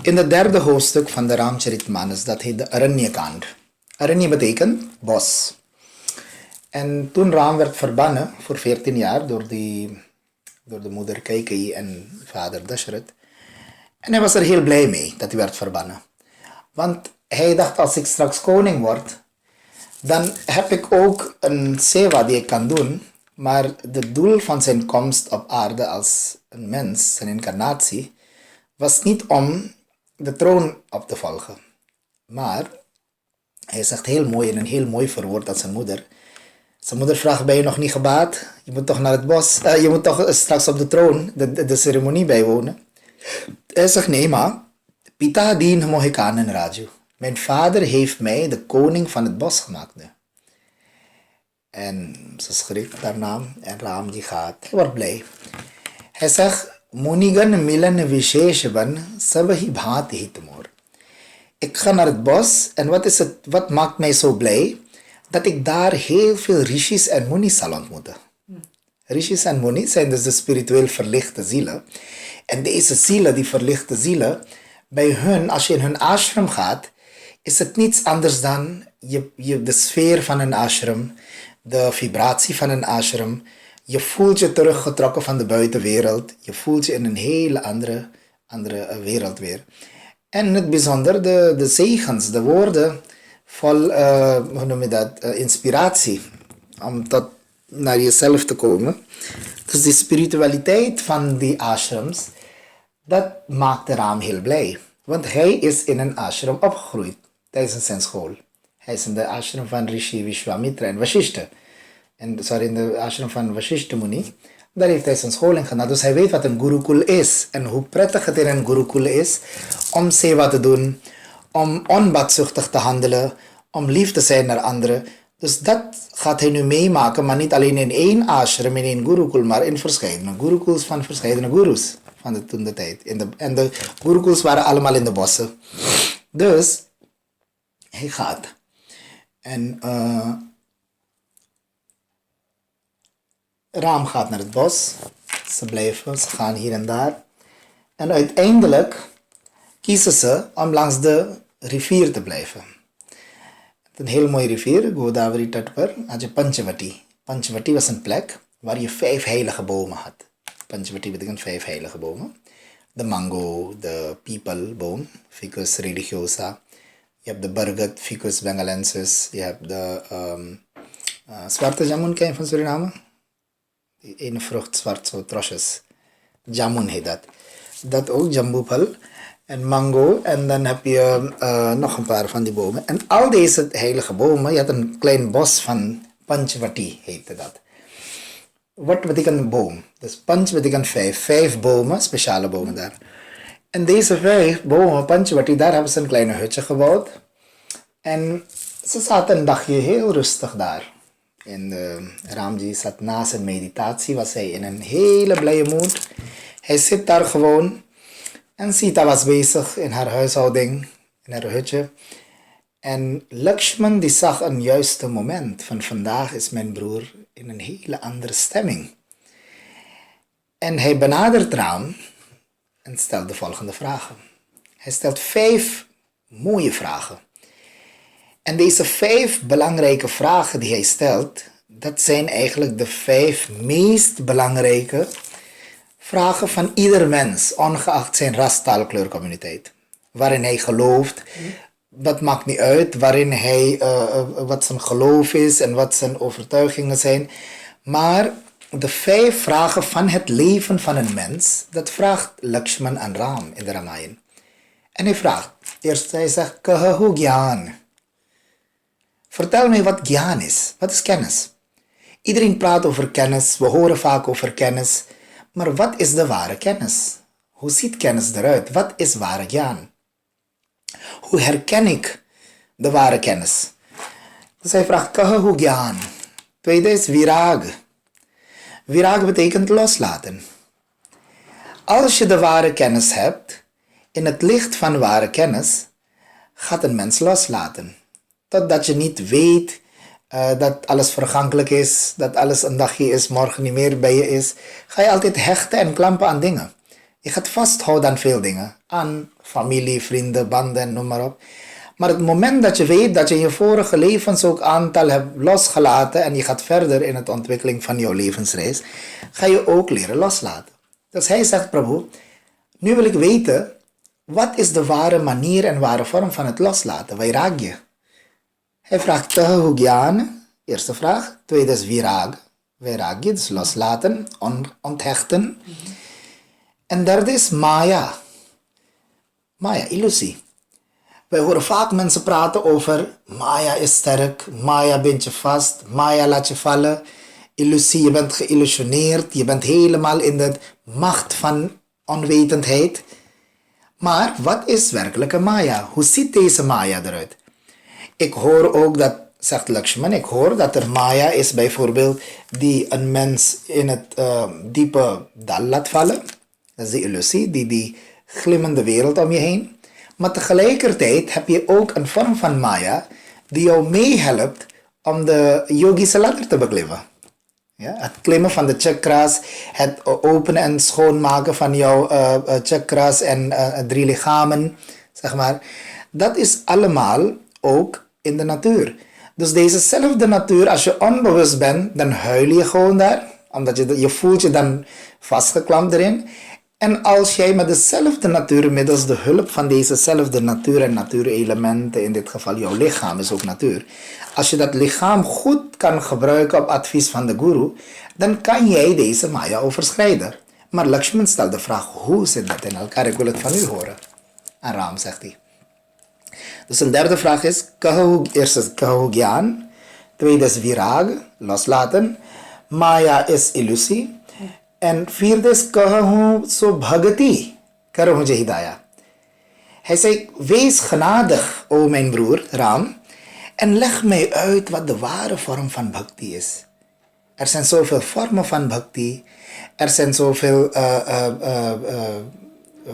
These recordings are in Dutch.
In het derde hoofdstuk van de Ramcharitmanas, dat heet de Aranya-kand. Aranya betekent bos. En toen Ram werd verbannen voor 14 jaar door de moeder Kaikeyi en vader Dashrath. En hij was er heel blij mee dat hij werd verbannen. Want hij dacht, als ik straks koning word, dan heb ik ook een seva die ik kan doen. Maar het doel van zijn komst op aarde als een mens, zijn incarnatie, was niet om de troon op te volgen. Maar hij zegt heel mooi en een heel mooi verwoord aan zijn moeder. Zijn moeder vraagt, ben je nog niet gebaat? Je moet toch naar het bos? Je moet toch straks op de troon de ceremonie bijwonen? Hij zegt, nee ma, Pita dien mohikanen raju. Mijn vader heeft mij de koning van het bos gemaakt. En ze schrikt haar naam en Ram die gaat. Hij wordt blij. Hij zegt, Munigan milan visheshavan sabahi bhaati hitamor. Ik ga naar het bos en wat maakt mij zo blij? Dat ik daar heel veel rishis en munis zal ontmoeten. Rishis en munis zijn dus de spiritueel verlichte zielen. En deze zielen, die verlichte zielen, bij hun, als je in hun ashram gaat, is het niets anders dan de sfeer van een ashram, de vibratie van een ashram. Je voelt je teruggetrokken van de buitenwereld. Je voelt je in een hele andere wereld weer. En in het bijzonder de zegens, de woorden vol, hoe noem je dat, inspiratie. Om tot naar jezelf te komen. Dus die spiritualiteit van die ashrams, dat maakte Ram heel blij. Want hij is in een ashram opgegroeid tijdens zijn school. Hij is in de ashram van Rishi Vishwamitra en Vashishta. In de ashram van Vashishta Muni. Daar heeft hij zijn scholing gedaan. Dus hij weet wat een gurukul is. En hoe prettig het in een gurukul is om seva te doen. Om onbaatzuchtig te handelen. Om lief te zijn naar anderen. Dus dat gaat hij nu meemaken. Maar niet alleen in één ashram, in één gurukul. Maar in verschillende gurukuls van verschillende gurus. Van toen de tijd. En de gurukuls waren allemaal in de bossen. Dus hij gaat. En Ram gaat naar het bos. Ze blijven, ze gaan hier en daar. En uiteindelijk kiezen ze om langs de rivier te blijven. Een heel mooie rivier, Godavari Tatpar, had je Panchavati. Panchavati was een plek waar je 5 heilige bomen had. Panchavati betekent 5 heilige bomen. De mango, de pieperboom, Ficus religiosa. Je hebt de bargat, Ficus bengalensis. Je hebt de zwarte jamun, ken je van Suriname? Die ene vrucht, zwart, zo trosjes. Jamun heet dat. Dat ook, jambupal. En mango. En dan heb je nog een paar van die bomen. En al deze heilige bomen, je had een klein bos van Panchavati, heette dat. Wat betekent een boom? Dus Panch betekent 5. 5 bomen, speciale bomen daar. En deze 5 bomen, Panchavati, daar hebben ze een kleine hutje gebouwd. En ze zaten een dagje heel rustig daar. En Ramji zat na zijn meditatie, was hij in een hele blije moed. Hij zit daar gewoon. En Sita was bezig in haar huishouding, in haar hutje. En Lakshman die zag een juiste moment. Van vandaag is mijn broer in een hele andere stemming. En hij benadert Ram en stelt de volgende vragen. Hij stelt 5 mooie vragen. En deze 5 belangrijke vragen die hij stelt, dat zijn eigenlijk de 5 meest belangrijke vragen van ieder mens, ongeacht zijn ras, taal, kleur, communiteit. Waarin hij gelooft, dat maakt niet uit, waarin hij, wat zijn geloof is en wat zijn overtuigingen zijn. Maar de 5 vragen van het leven van een mens, dat vraagt Lakshman aan Ram in de Ramayan. En hij vraagt, eerst hij zegt, Kahahu Gyaan. Vertel mij wat Gyaan is. Wat is kennis? Iedereen praat over kennis, we horen vaak over kennis. Maar wat is de ware kennis? Hoe ziet kennis eruit? Wat is ware Gyaan? Hoe herken ik de ware kennis? Dus hij vraagt, Kahahu Gyaan. Tweede is Vairaagy. Vairaagy betekent loslaten. Als je de ware kennis hebt, in het licht van ware kennis, gaat een mens loslaten. Totdat je niet weet dat alles vergankelijk is, dat alles een dagje is, morgen niet meer bij je is, ga je altijd hechten en klampen aan dingen. Je gaat vasthouden aan veel dingen. Aan familie, vrienden, banden, noem maar op. Maar het moment dat je weet dat je in je vorige levens ook aantal hebt losgelaten en je gaat verder in de ontwikkeling van jouw levensreis, ga je ook leren loslaten. Dus hij zegt, Prabhu, nu wil ik weten, wat is de ware manier en ware vorm van het loslaten? Vairaagy. Hij vraagt, Gyaan, eerste vraag. Tweede is Vairaagy, dus loslaten, onthechten. En derde is Maya. Maya, illusie. Wij horen vaak mensen praten over Maya is sterk, Maya bindt je vast, Maya laat je vallen. Illusie, je bent geïllusioneerd, je bent helemaal in de macht van onwetendheid. Maar wat is werkelijke Maya? Hoe ziet deze Maya eruit? Ik hoor ook dat, zegt Lakshman, ik hoor dat er Maya is bijvoorbeeld die een mens in het diepe dal laat vallen. Dat is de illusie, die glimmende wereld om je heen. Maar tegelijkertijd heb je ook een vorm van Maya die jou meehelpt om de yogische ladder te beklimmen. Ja, het klimmen van de chakras, het openen en schoonmaken van jouw chakras en 3 lichamen, zeg maar. Dat is allemaal ook in de natuur. Dus dezezelfde natuur, als je onbewust bent, dan huil je gewoon daar. Omdat je voelt je dan vastgeklampt erin. En als jij met dezelfde natuur, middels de hulp van dezezelfde natuur en natuurelementen, in dit geval jouw lichaam is ook natuur. Als je dat lichaam goed kan gebruiken op advies van de guru, dan kan jij deze Maya overschrijden. Maar Lakshman stelt de vraag, hoe zit dat in elkaar? Ik wil het van u horen. En Ram zegt hij. Dus een derde vraag is, eerst is Gyaan, tweede is Vairaagy, loslaten. Maya is illusie. En vierde is Bhakti, karo mujhe hidaya. Hij zei, wees genadig, o mijn broer Ram, en leg mij uit wat de ware vorm van Bhakti is. Er zijn zoveel vormen van Bhakti, er zijn zoveel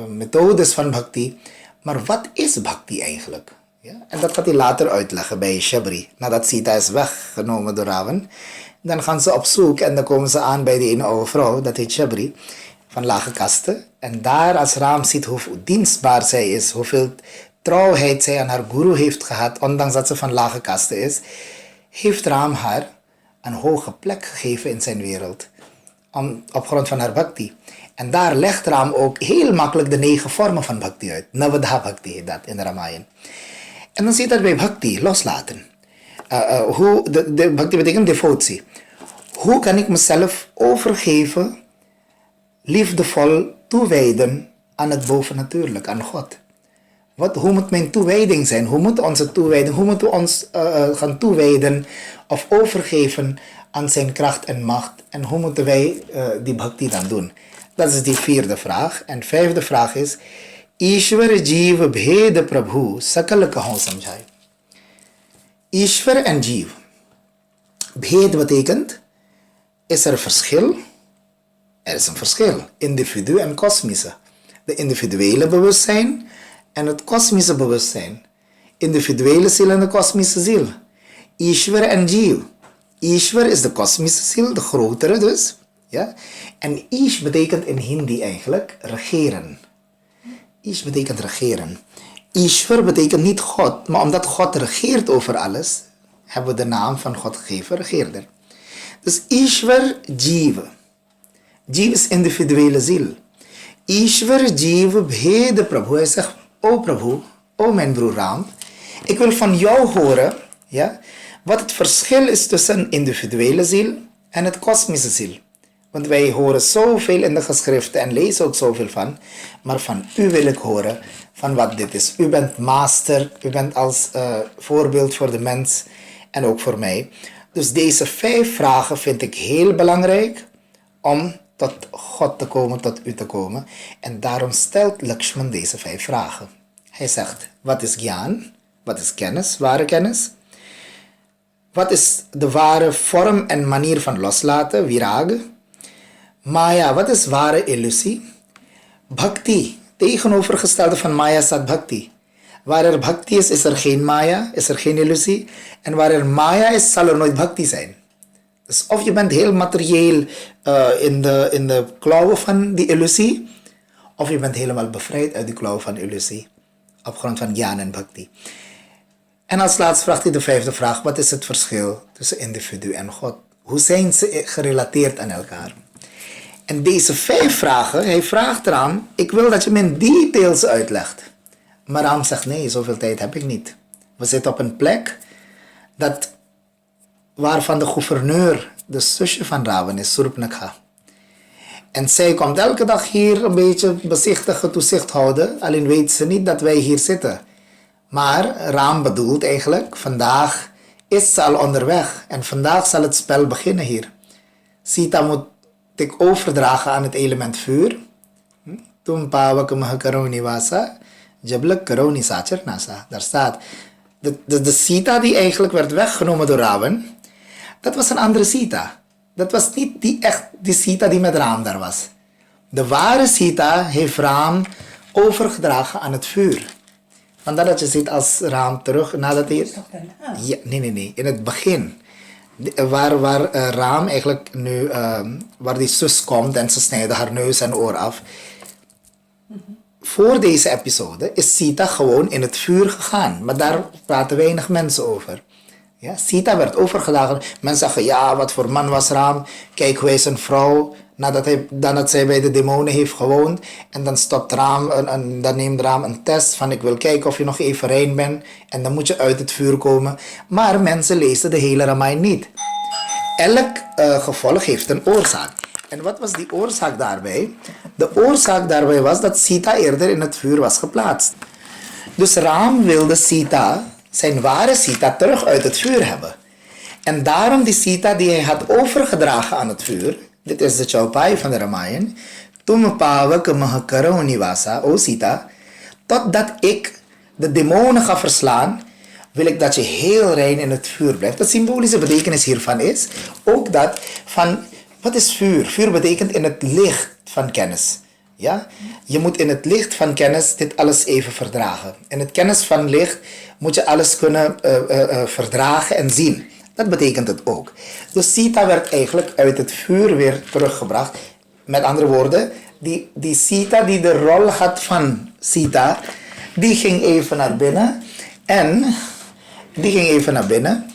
methodes van Bhakti, maar wat is Bhakti eigenlijk? Ja? En dat gaat hij later uitleggen bij Shabri, nadat Sita is weggenomen door Ravan. Dan gaan ze op zoek en dan komen ze aan bij die ene oude vrouw, dat heet Shabri, van lage kasten. En daar als Ram ziet hoe dienstbaar zij is, hoeveel trouwheid zij aan haar guru heeft gehad, ondanks dat ze van lage kasten is, heeft Ram haar een hoge plek gegeven in zijn wereld, op grond van haar bhakti. En daar legt Ram ook heel makkelijk de 9 vormen van bhakti uit. Navadha bhakti heet dat in de Ramayan. En dan zit dat bij bhakti, loslaten. De bhakti betekent devotie. Hoe kan ik mezelf overgeven, liefdevol toewijden aan het bovennatuurlijk, aan God? Hoe moet mijn toewijding zijn? Hoe moet onze toewijding, hoe moeten we ons gaan toewijden of overgeven aan zijn kracht en macht? En hoe moeten wij die bhakti dan doen? Dat is die 4e vraag. En 5e vraag is, ishvar jiva bheda prabhu sakal kaho samjhai. Ishvar en jiva. Bhed betekent, is er verschil? Er is een verschil. Individu en kosmische. De individuele bewustzijn en het kosmische bewustzijn. Individuele ziel en de kosmische ziel. Ishvar en jiva. Ishvar is de kosmische ziel, de grotere dus. Ja? En Ish betekent in Hindi eigenlijk regeren. Ish betekent regeren. Ishvar betekent niet God, maar omdat God regeert over alles, hebben we de naam van God gegeven, regeerder. Dus Ishvar Jiva. Jiva is individuele ziel. Ishvar Jiva Bheda Prabhu. Hij zegt, o Prabhu, o mijn broer Ram, ik wil van jou horen, ja, wat het verschil is tussen individuele ziel en het kosmische ziel. Want wij horen zoveel in de geschriften en lezen ook zoveel van. Maar van u wil ik horen van wat dit is. U bent master, u bent als voorbeeld voor de mens en ook voor mij. Dus deze 5 vragen vind ik heel belangrijk om tot God te komen, tot u te komen. En daarom stelt Lakshman deze 5 vragen. Hij zegt, wat is Gyaan? Wat is kennis, ware kennis? Wat is de ware vorm en manier van loslaten, Vairaagy? Maya, wat is ware illusie? Bhakti, tegenovergestelde van Maya staat Bhakti. Waar er Bhakti is er geen Maya, is er geen illusie. En waar er Maya is, zal er nooit Bhakti zijn. Dus of je bent heel materieel in de klauwen van die illusie, of je bent helemaal bevrijd uit die klauw van illusie op grond van Gyaan en Bhakti. En als laatste vraagt hij de 5e vraag: wat is het verschil tussen individu en God? Hoe zijn ze gerelateerd aan elkaar? En deze 5 vragen, hij vraagt Ram: ik wil dat je me in details uitlegt. Maar Ram zegt: nee, zoveel tijd heb ik niet. We zitten op een plek waarvan de gouverneur de zusje van Ravan is, Surpnakha. En zij komt elke dag hier een beetje bezichtigen, toezicht houden. Alleen weet ze niet dat wij hier zitten. Maar Ram bedoelt eigenlijk, vandaag is ze al onderweg. En vandaag zal het spel beginnen hier. Sita moet ik overdragen aan het element vuur. Tum pawak mahakaroni wasa, jablak karoni sacher nasa. Daar staat. De Sita die eigenlijk werd weggenomen door Ravan, dat was een andere Sita. Dat was niet die Sita die met Ram daar was. De ware Sita heeft Ram overgedragen aan het vuur. Vandaar dat je ziet als Ram terug nadat hij... Ja, nee. In het begin. Waar Ram eigenlijk nu... waar die zus komt en ze snijden haar neus en oor af. Voor deze episode is Sita gewoon in het vuur gegaan. Maar daar praten weinig mensen over. Ja, Sita werd overgedragen. Mensen zeggen, ja, wat voor man was Ram? Kijk, hoe is een vrouw? Nadat zij bij de demonen heeft gewoond. En dan stopt Ram, dan neemt Ram een test van ik wil kijken of je nog even rein bent. En dan moet je uit het vuur komen. Maar mensen lezen de hele Ramayan niet. Elk gevolg heeft een oorzaak. En wat was die oorzaak daarbij? De oorzaak daarbij was dat Sita eerder in het vuur was geplaatst. Dus Ram wilde Sita, zijn ware Sita, terug uit het vuur hebben. En daarom die Sita die hij had overgedragen aan het vuur, dit is de Chaupai van de Ramayan, Tum pawak mahakaroni wasa, o Sita, totdat ik de demonen ga verslaan, wil ik dat je heel rein in het vuur blijft. De symbolische betekenis hiervan is ook dat van, wat is vuur? Vuur betekent in het licht van kennis. Ja? Je moet in het licht van kennis dit alles even verdragen. In het kennis van licht moet je alles kunnen verdragen en zien. Dat betekent het ook. Dus Sita werd eigenlijk uit het vuur weer teruggebracht. Met andere woorden, die Sita die de rol had van Sita, die ging even naar binnen.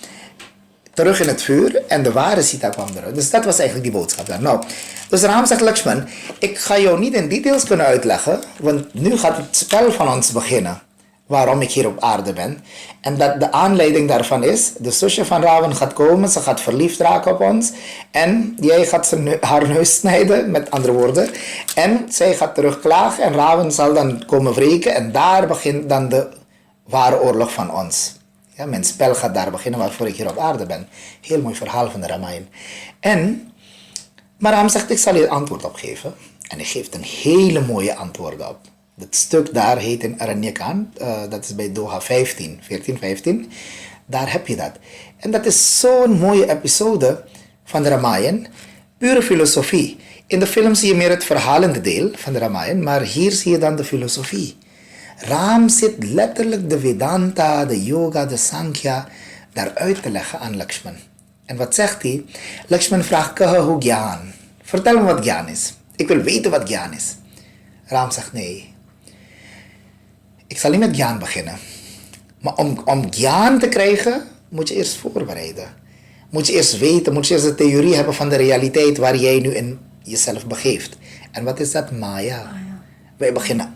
Terug in het vuur en de ware Sita kwam eruit. Dus dat was eigenlijk die boodschap daar. Nou, dus Ram zegt, Lakshman, ik ga jou niet in details kunnen uitleggen, want nu gaat het spel van ons beginnen. Waarom ik hier op aarde ben. En dat de aanleiding daarvan is, de zusje van Ravan gaat komen, ze gaat verliefd raken op ons. En jij gaat haar neus snijden, met andere woorden. En zij gaat terugklagen en Ravan zal dan komen wreken. En daar begint dan de ware oorlog van ons. Ja, mijn spel gaat daar beginnen waarvoor ik hier op aarde ben. Heel mooi verhaal van de Ramayan. Maar Ram zegt, ik zal je antwoord op geven. En hij geeft een hele mooie antwoord op. Het stuk daar heet in Aranyakant, dat is bij Doha 14, 15. Daar heb je dat. En dat is zo'n mooie episode van de Ramayan. Pure filosofie. In de film zie je meer het verhalende deel van de Ramayan, maar hier zie je dan de filosofie. Ram zit letterlijk de Vedanta, de yoga, de Sankhya daar uit te leggen aan Lakshman. En wat zegt hij? Lakshman vraagt, Kaha Gyaan. Vertel me wat Gyaan is. Ik wil weten wat Gyaan is. Ram zegt, nee. Ik zal niet met Gyaan beginnen. Maar om Gyaan te krijgen, moet je eerst voorbereiden. Moet je eerst weten, moet je eerst de theorie hebben van de realiteit waar jij nu in jezelf begeeft. En wat is dat? Maya.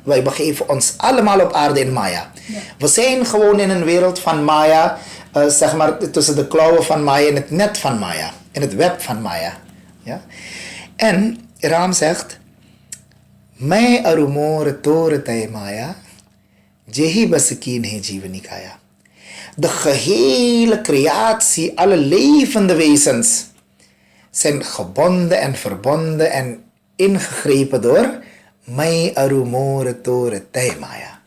Wij begeven ons allemaal op aarde in Maya. Ja. We zijn gewoon in een wereld van Maya, zeg maar tussen de klauwen van Maya en het net van Maya. In het web van Maya. Ja? En Ram zegt, Mai arumore tore tai Maya, jehi basakin he jivanikaya. De gehele creatie, alle levende wezens, zijn gebonden en verbonden en ingegrepen door Mai arumore tore tai Maya.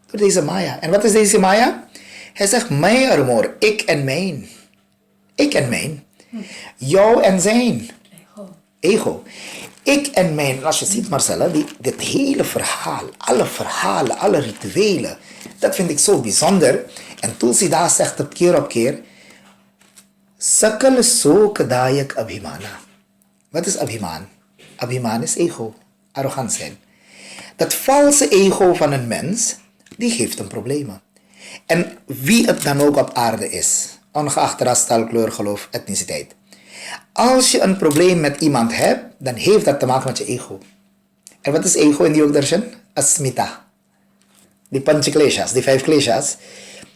Door deze Maya. En wat is deze Maya? Hij zegt, Mai arumore, ik en mijn. Ik en mijn. Jou en zijn. Ego. Ik en mijn, als je ziet Marcelle, dit hele verhaal, alle rituelen, dat vind ik zo bijzonder. En Tulsidas zegt het keer op keer, Sakal Sokadayak Abhimana. Wat is Abhiman? Abhiman is ego, arrogant zijn. Dat valse ego van een mens, die geeft hem problemen. En wie het dan ook op aarde is, ongeacht ras, taal, kleur, geloof, etniciteit. Als je een probleem met iemand hebt, dan heeft dat te maken met je ego. En wat is ego in die Yoga-darshan? Asmita. Die panchakleshas, die 5 kleshas.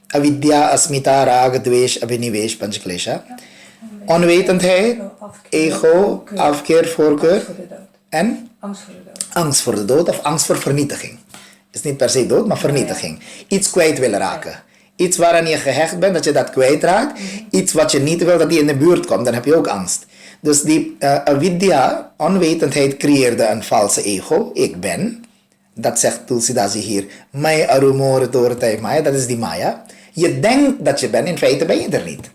Avidya, asmita, raga, dvesh, abhinivesh, panchaklesha. Onwetendheid, ego, afkeer, voorkeur en angst voor de dood of angst voor vernietiging. Het is niet per se dood, maar vernietiging. Iets kwijt willen raken. Iets waaraan je gehecht bent, dat je dat kwijtraakt. Iets wat je niet wil, dat die in de buurt komt, dan heb je ook angst. Dus die avidya, onwetendheid, creëerde een valse ego. Ik ben. Dat zegt Tulsidasi hier. Maya arumore toretay maya. Dat is die maya. Je denkt dat je bent, in feite ben je er niet.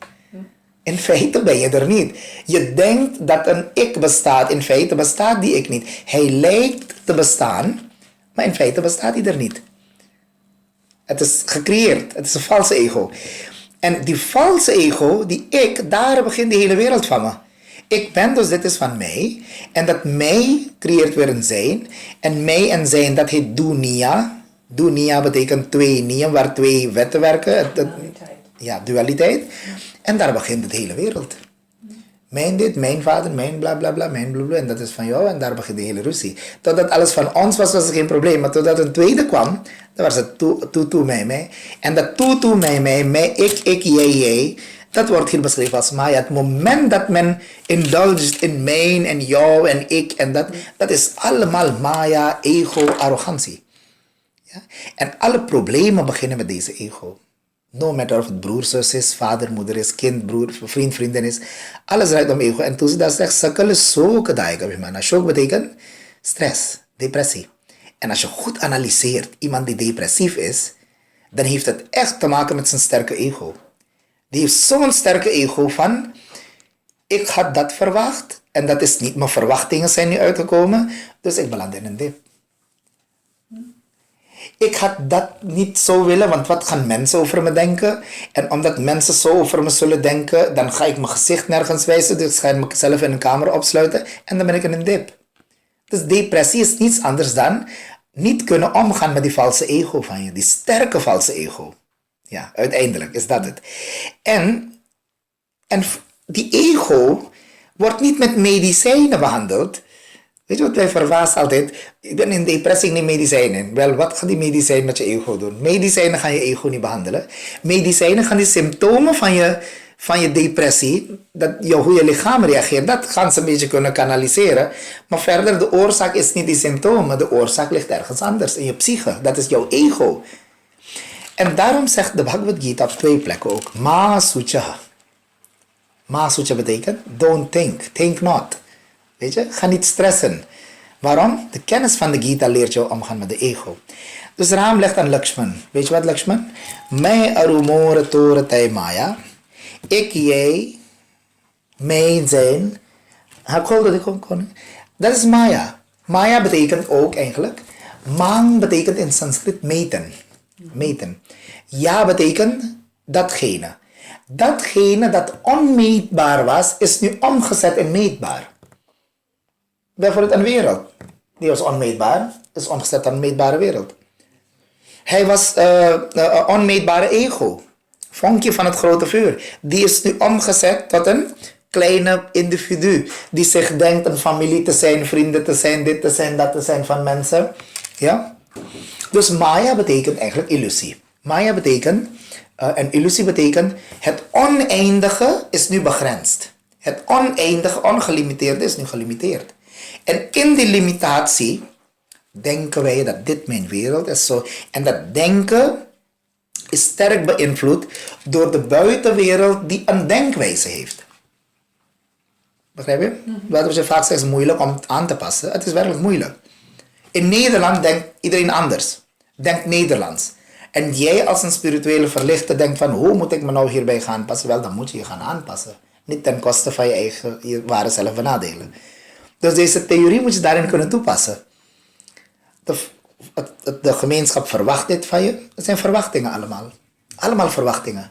In feite ben je er niet. Je denkt dat een ik bestaat. In feite bestaat die ik niet. Hij lijkt te bestaan, maar in feite bestaat hij er niet. Het is gecreëerd. Het is een valse ego. En die valse ego, die ik, daar begint de hele wereld van me. Ik ben, dus dit is van mij. En dat mij creëert weer een zijn. En mij en zijn, dat heet dunia. Dunia betekent twee niyam, waar 2 wetten werken. Ja, dualiteit. En daar begint de hele wereld. Mijn dit, mijn vader, mijn bla bla bla, mijn bla bla. En dat is van jou. En daar begint de hele ruzie. Totdat alles van ons was, was er geen probleem. Maar totdat een tweede kwam, dan was het toe, mij. En dat toe, mij, ik, jij. Dat wordt hier beschreven als Maya. Het moment dat men indulgt in mijn en jou en ik. En dat is allemaal Maya, ego, arrogantie. Ja? En alle problemen beginnen met deze ego. No matter of het broer, zus is, vader, moeder is, kind, broer, vriend, vriendin is. Alles draait om ego. En toen ze dat zegt, sakale soke daika. Shock betekent stress, depressie. En als je goed analyseert, iemand die depressief is, dan heeft het echt te maken met zijn sterke ego. Die heeft zo'n sterke ego van, ik had dat verwacht en dat is niet, mijn verwachtingen zijn niet uitgekomen, dus ik beland in een dip. Ik had dat niet zo willen, want wat gaan mensen over me denken? En omdat mensen zo over me zullen denken, dan ga ik mijn gezicht nergens wijzen, dus ga ik mezelf in een kamer opsluiten en dan ben ik in een dip. Dus depressie is niets anders dan niet kunnen omgaan met die valse ego van je, die sterke valse ego. Ja, uiteindelijk is dat het. En die ego wordt niet met medicijnen behandeld. Weet je wat wij verbazen altijd? Ik ben in depressie, neem medicijnen. Wel, wat gaan die medicijnen met je ego doen? Medicijnen gaan je ego niet behandelen. Medicijnen gaan die symptomen van je depressie, hoe je lichaam reageert, dat gaan ze een beetje kunnen kanaliseren. Maar verder, de oorzaak is niet die symptomen. De oorzaak ligt ergens anders, in je psyche. Dat is jouw ego. En daarom zegt de Bhagavad Gita op 2 plekken ook, ma sucha. Ma sucha betekent, don't think, think not. Weet je, ga niet stressen. Waarom? De kennis van de Gita leert jou omgaan met de ego. Dus Ram legt aan Lakshman. Weet je wat Lakshman? Mij arumore toretay maya. Ik, jij, mijn zijn. Dat is Maya. Maya betekent ook eigenlijk, Mang betekent in Sanskriet meten. Meten. Ja betekent datgene. Datgene dat onmeetbaar was, is nu omgezet in meetbaar. Bijvoorbeeld een wereld. Die was onmeetbaar, is omgezet in een meetbare wereld. Hij was onmeetbare ego. Vonkje van het grote vuur. Die is nu omgezet tot een kleine individu. Die zich denkt een familie te zijn, vrienden te zijn, dit te zijn, dat te zijn van mensen. Ja? Dus Maya betekent eigenlijk illusie. Maya betekent, en illusie betekent, het oneindige is nu begrensd. Het oneindige, ongelimiteerde is nu gelimiteerd. En in die limitatie denken wij dat dit mijn wereld is zo. En dat denken is sterk beïnvloed door de buitenwereld die een denkwijze heeft. Begrijp je? Wat je vaak zegt is moeilijk om aan te passen. Het is werkelijk moeilijk. In Nederland denkt iedereen anders. Denkt Nederlands. En jij als een spirituele verlichte denkt van, hoe moet ik me nou hierbij gaan aanpassen? Wel, dan moet je je gaan aanpassen. Niet ten koste van je ware zelf benadelen. Dus deze theorie moet je daarin kunnen toepassen. De gemeenschap verwacht dit van je. Het zijn verwachtingen allemaal. Allemaal verwachtingen.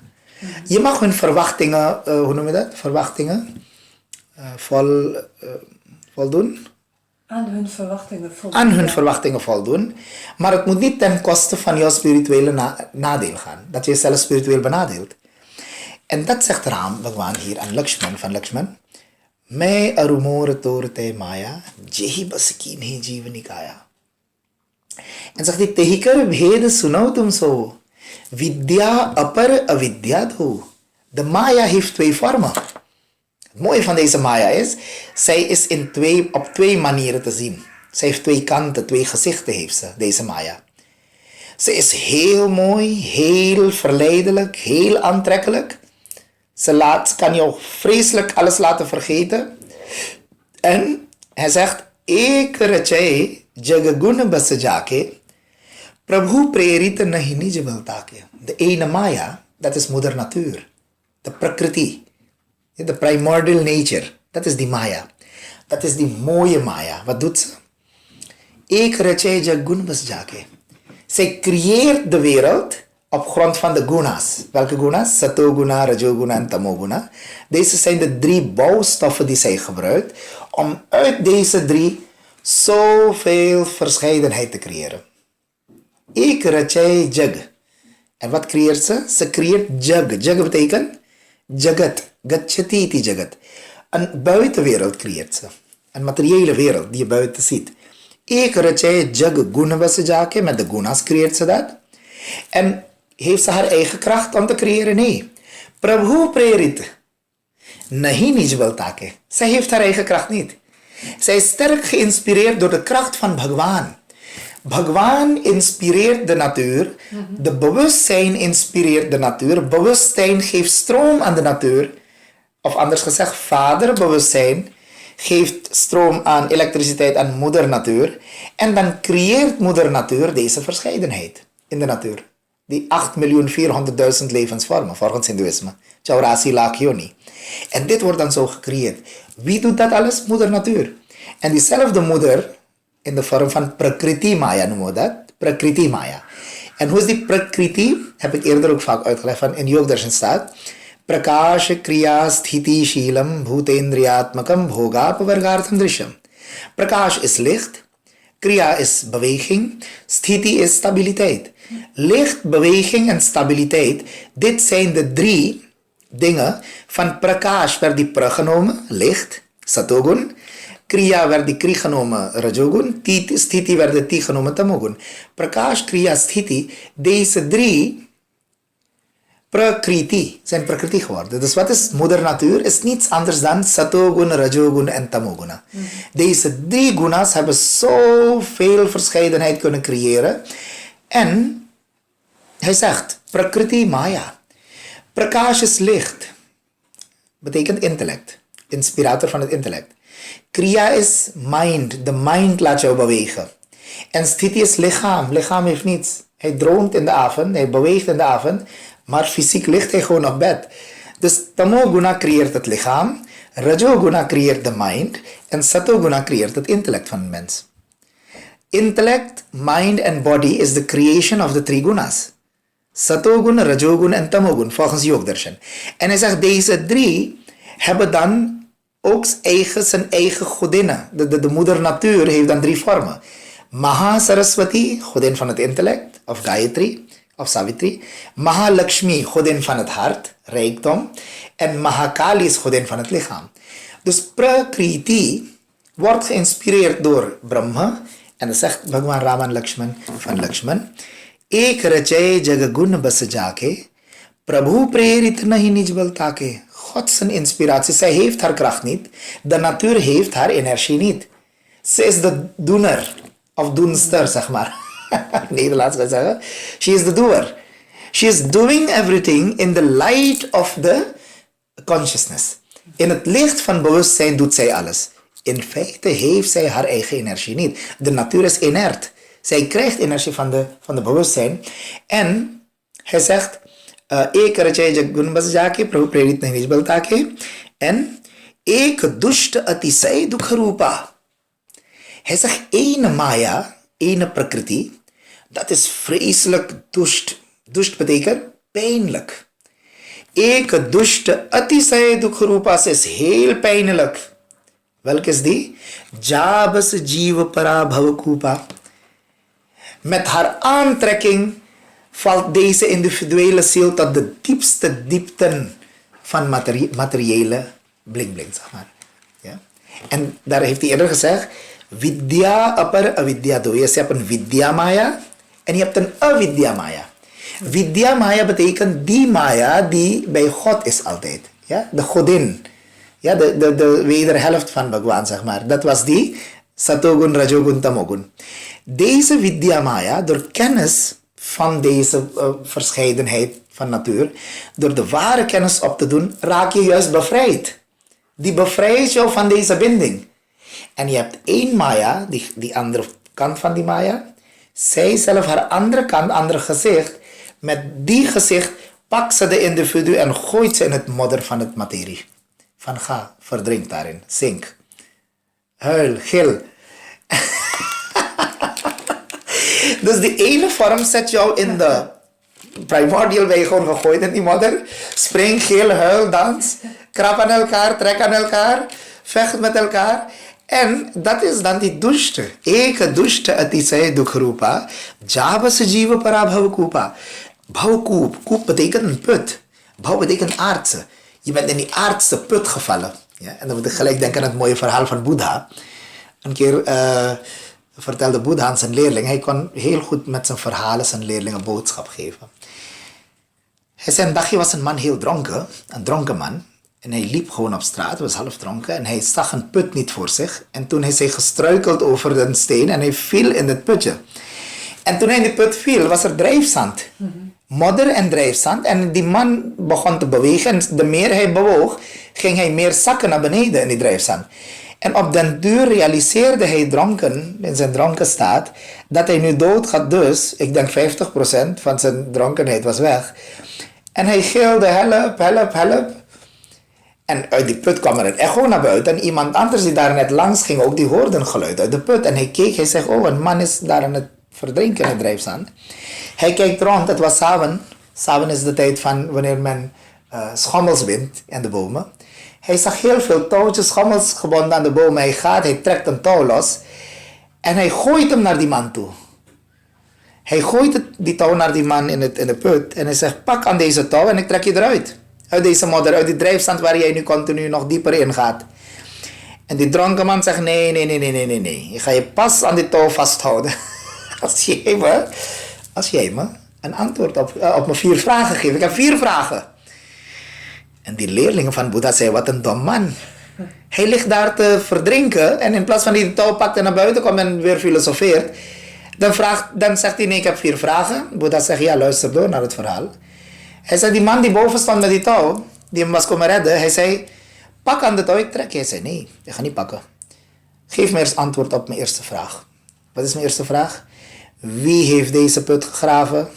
Je mag hun verwachtingen, hoe noem je dat? Verwachtingen voldoen. Aan hun verwachtingen voldoen. Aan hun verwachtingen voldoen. Maar het moet niet ten koste van jouw spirituele nadeel gaan. Dat je jezelf spiritueel benadeelt. En dat zegt Bhagwan hier aan Lakshman van Lakshman. Mij arumore torte maya, jehi basakin he jivanikaya. En zegt hij, tehikar bheda sunautum so. Vidya apar avidya do. De maya heeft twee vormen. Het mooie van deze maya is, zij is op twee manieren te zien. Zij heeft twee kanten, twee gezichten heeft ze, deze maya. Ze is heel mooi, heel verleidelijk, heel aantrekkelijk. Ze kan jou vreselijk alles laten vergeten. En hij zegt, ek rachai jagaguna basajake, Prabhu prerita nahi nij baltake. De ene maya, dat is moeder natuur. De prakriti. De primordial nature. Dat is die maya. Dat is die mooie maya. Wat doet ze? Ek rachai jagaguna basajake. Zij creëert de wereld op grond van de gunas. Welke gunas? Satoguna, rajoguna en tamoguna. Deze zijn de 3 bouwstoffen die zij gebruikt om uit deze 3 zoveel verscheidenheid te creëren. Ik rachai jag. En wat creëert ze? Ze creëert jag. Jag betekent jagat. Gachati iti jagat. Een buitenwereld creëert ze. Een materiële wereld die je buiten ziet. Ik rachai jag gunavasajake. Met de gunas creëert ze dat. En heeft ze haar eigen kracht om te creëren? Nee. Prabhu prerit. Nahi nijbaltake. Zij heeft haar eigen kracht niet. Zij is sterk geïnspireerd door de kracht van Bhagwan. Bhagwan inspireert de natuur. De bewustzijn inspireert de natuur. Bewustzijn geeft stroom aan de natuur. Of anders gezegd, vaderbewustzijn geeft stroom aan elektriciteit aan moeder natuur. En dan creëert moeder natuur deze verscheidenheid in de natuur. Die 8.400.000 levensvormen, volgens Hindoeïsme. Chaurasi lakh yoni. En dit wordt dan zo gecreëerd. Wie doet dat alles? Moeder natuur. En diezelfde moeder, in de vorm van Prakriti Maya noemen we dat. Prakriti Maya. En hoe is die Prakriti? Heb ik eerder ook vaak uitgelegd van in Yogdarshan staat. Prakasha kriya sthiti shilam bhutendriyatmakam bhogapavargartham drishyam. Prakash is licht. Kriya is beweging. Sthiti is stabiliteit. Licht, beweging en stabiliteit. Dit zijn de 3 dingen. Van prakash werd die pra genomen, licht, satogun. Kriya werd die kri genomen, rajogun. Sthiti werd de ti genomen, tamogun. Prakash, kriya, sthiti. Deze 3 prakriti zijn prakriti geworden. Dus wat is moeder natuur? Is niets anders dan satogun, rajogun en tamoguna. Deze 3 gunas hebben zoveel verscheidenheid kunnen creëren. En hij zegt, prakriti maya. Prakash is licht. Betekent intellect. Inspirator van het intellect. Kriya is mind. De mind laat jou bewegen. En sthiti is lichaam. Lichaam heeft niets. Hij droomt in de avond. Hij beweegt in de avond. Maar fysiek ligt hij gewoon op bed. Dus tamoguna creëert het lichaam. Rajoguna creëert de mind. En satoguna creëert het intellect van de mens. Intellect, mind en body is the creation of the 3 gunas. Satogun, rajogun en tamogun, volgens Yogdarshan. En hij zegt, deze 3 hebben dan ook zijn eigen godinnen. De moeder natuur heeft dan 3 vormen. Maha Saraswati, godin van het intellect, of Gayatri, of Savitri. Maha Lakshmi, godin van het hart, rijkdom. En Mahakali is godin van het lichaam. Dus Prakriti wordt geïnspireerd door Brahma. En dat zegt Bhagwan Raman Lakshman van Lakshman. Ek rachai jagagun basajake. Prabhu prerit nahi nijbaltake. God zijn inspiratie. Zij heeft haar kracht niet. De natuur heeft haar energie niet. Ze is de doener. Of doenster, zeg maar. Nederlands gaan zeggen. She is the doer. She is doing everything in the light of the consciousness. In het licht van bewustzijn doet zij alles. In feite heeft zij haar eigen energie niet. De natuur is inert. Zij krijgt energie van de bewustzijn. En hij zegt, ek rachai jagun basajake, Prabhu prerit nahi nijbaltake. En ek dushta atisai dukharupa. Hij zegt, ene maya, ene prakriti, dat is vreselijk dusht. Dusht betekent pijnlijk. Ek dushta atisai dukharupa is heel pijnlijk. Welke is die? Jabas jiva para bhavakupa. Met haar aantrekking valt deze individuele ziel tot de diepste diepten van materiële bling, zeg maar. Ja? En daar heeft hij eerder gezegd, vidya apar avidya do. Je hebt een vidya maya en je hebt een avidya maya. Vidya maya betekent die maya die bij God is altijd. Ja? De godin. Ja, de wederhelft van Bhagwan, zeg maar. Dat was die Satogun, Rajogun, Tamogun. Deze Vidya Maya, door kennis van deze verscheidenheid van natuur, door de ware kennis op te doen, raak je juist bevrijd. Die bevrijdt jou van deze binding. En je hebt één Maya, die andere kant van die Maya. Zij zelf haar andere kant, andere gezicht. Met die gezicht pakt ze de individu en gooit ze in het modder van het materie. Van ga, verdrink daarin, zink. Huil, gil. Dus die ene vorm zet jou in de primordial, ben je gewoon gegooid in die modder. Spring, gil, huil, dans. Krap aan elkaar, trek aan elkaar. Vecht met elkaar. En dat is dan die dushte. Eke dushte atisay dukhrupa. Java se jiva para bhavakupa. Bhavakoop. Koop betekent een put. Bhav betekent aardse. Je bent in die aardse put gevallen. Ja? En dan moet ik gelijk denken aan het mooie verhaal van Boeddha. Een keer vertelde Boeddha aan zijn leerling. Hij kon heel goed met zijn verhalen zijn leerlingen boodschap geven. Hij zei, een dagje was een man heel dronken. Een dronken man. En hij liep gewoon op straat, was half dronken. En hij zag een put niet voor zich. En toen is hij gestruikeld over een steen. En hij viel in het putje. En toen hij in die put viel, was er drijfzand. Modder en drijfzand. En die man begon te bewegen. En de meer hij bewoog, ging hij meer zakken naar beneden in die drijfzand. En op den duur realiseerde hij dronken, in zijn dronken staat, dat hij nu dood gaat. Dus, ik denk 50% van zijn dronkenheid was weg. En hij gilde, help, help, help. En uit die put kwam er een echo naar buiten. En iemand anders die daar net langs ging ook, die hoorde een geluid uit de put. En hij keek, hij zegt, oh, een man is daar aan het verdrinken in het drijfzand. Hij kijkt rond, het was 's avonds. 's avonds is de tijd van wanneer men schommels wint in de bomen. Hij zag heel veel touwtjes, schommels gebonden aan de bomen. Hij gaat, hij trekt een touw los. En hij gooit hem naar die man toe. Hij gooit die touw naar die man in de put. En hij zegt, pak aan deze touw en ik trek je eruit. Uit deze modder, uit die drijfzand waar jij nu continu nog dieper in gaat. En die dronken man zegt, nee. Ik ga je pas aan die touw vasthouden. Als jij me een antwoord op mijn 4 vragen geeft. Ik heb 4 vragen. En die leerlingen van Boeddha zei, wat een dom man. Hij ligt daar te verdrinken. En in plaats van die touw pakt en naar buiten komt en weer filosofeert. Dan zegt hij, nee, ik heb 4 vragen. Boeddha zegt, ja, luister door naar het verhaal. Hij zei, die man die boven stond met die touw, die hem was komen redden, hij zei, pak aan de touw, ik trek. Hij zei, nee, ik ga niet pakken. Geef me eerst antwoord op mijn eerste vraag. Wat is mijn eerste vraag? Wie heeft deze put gegraven?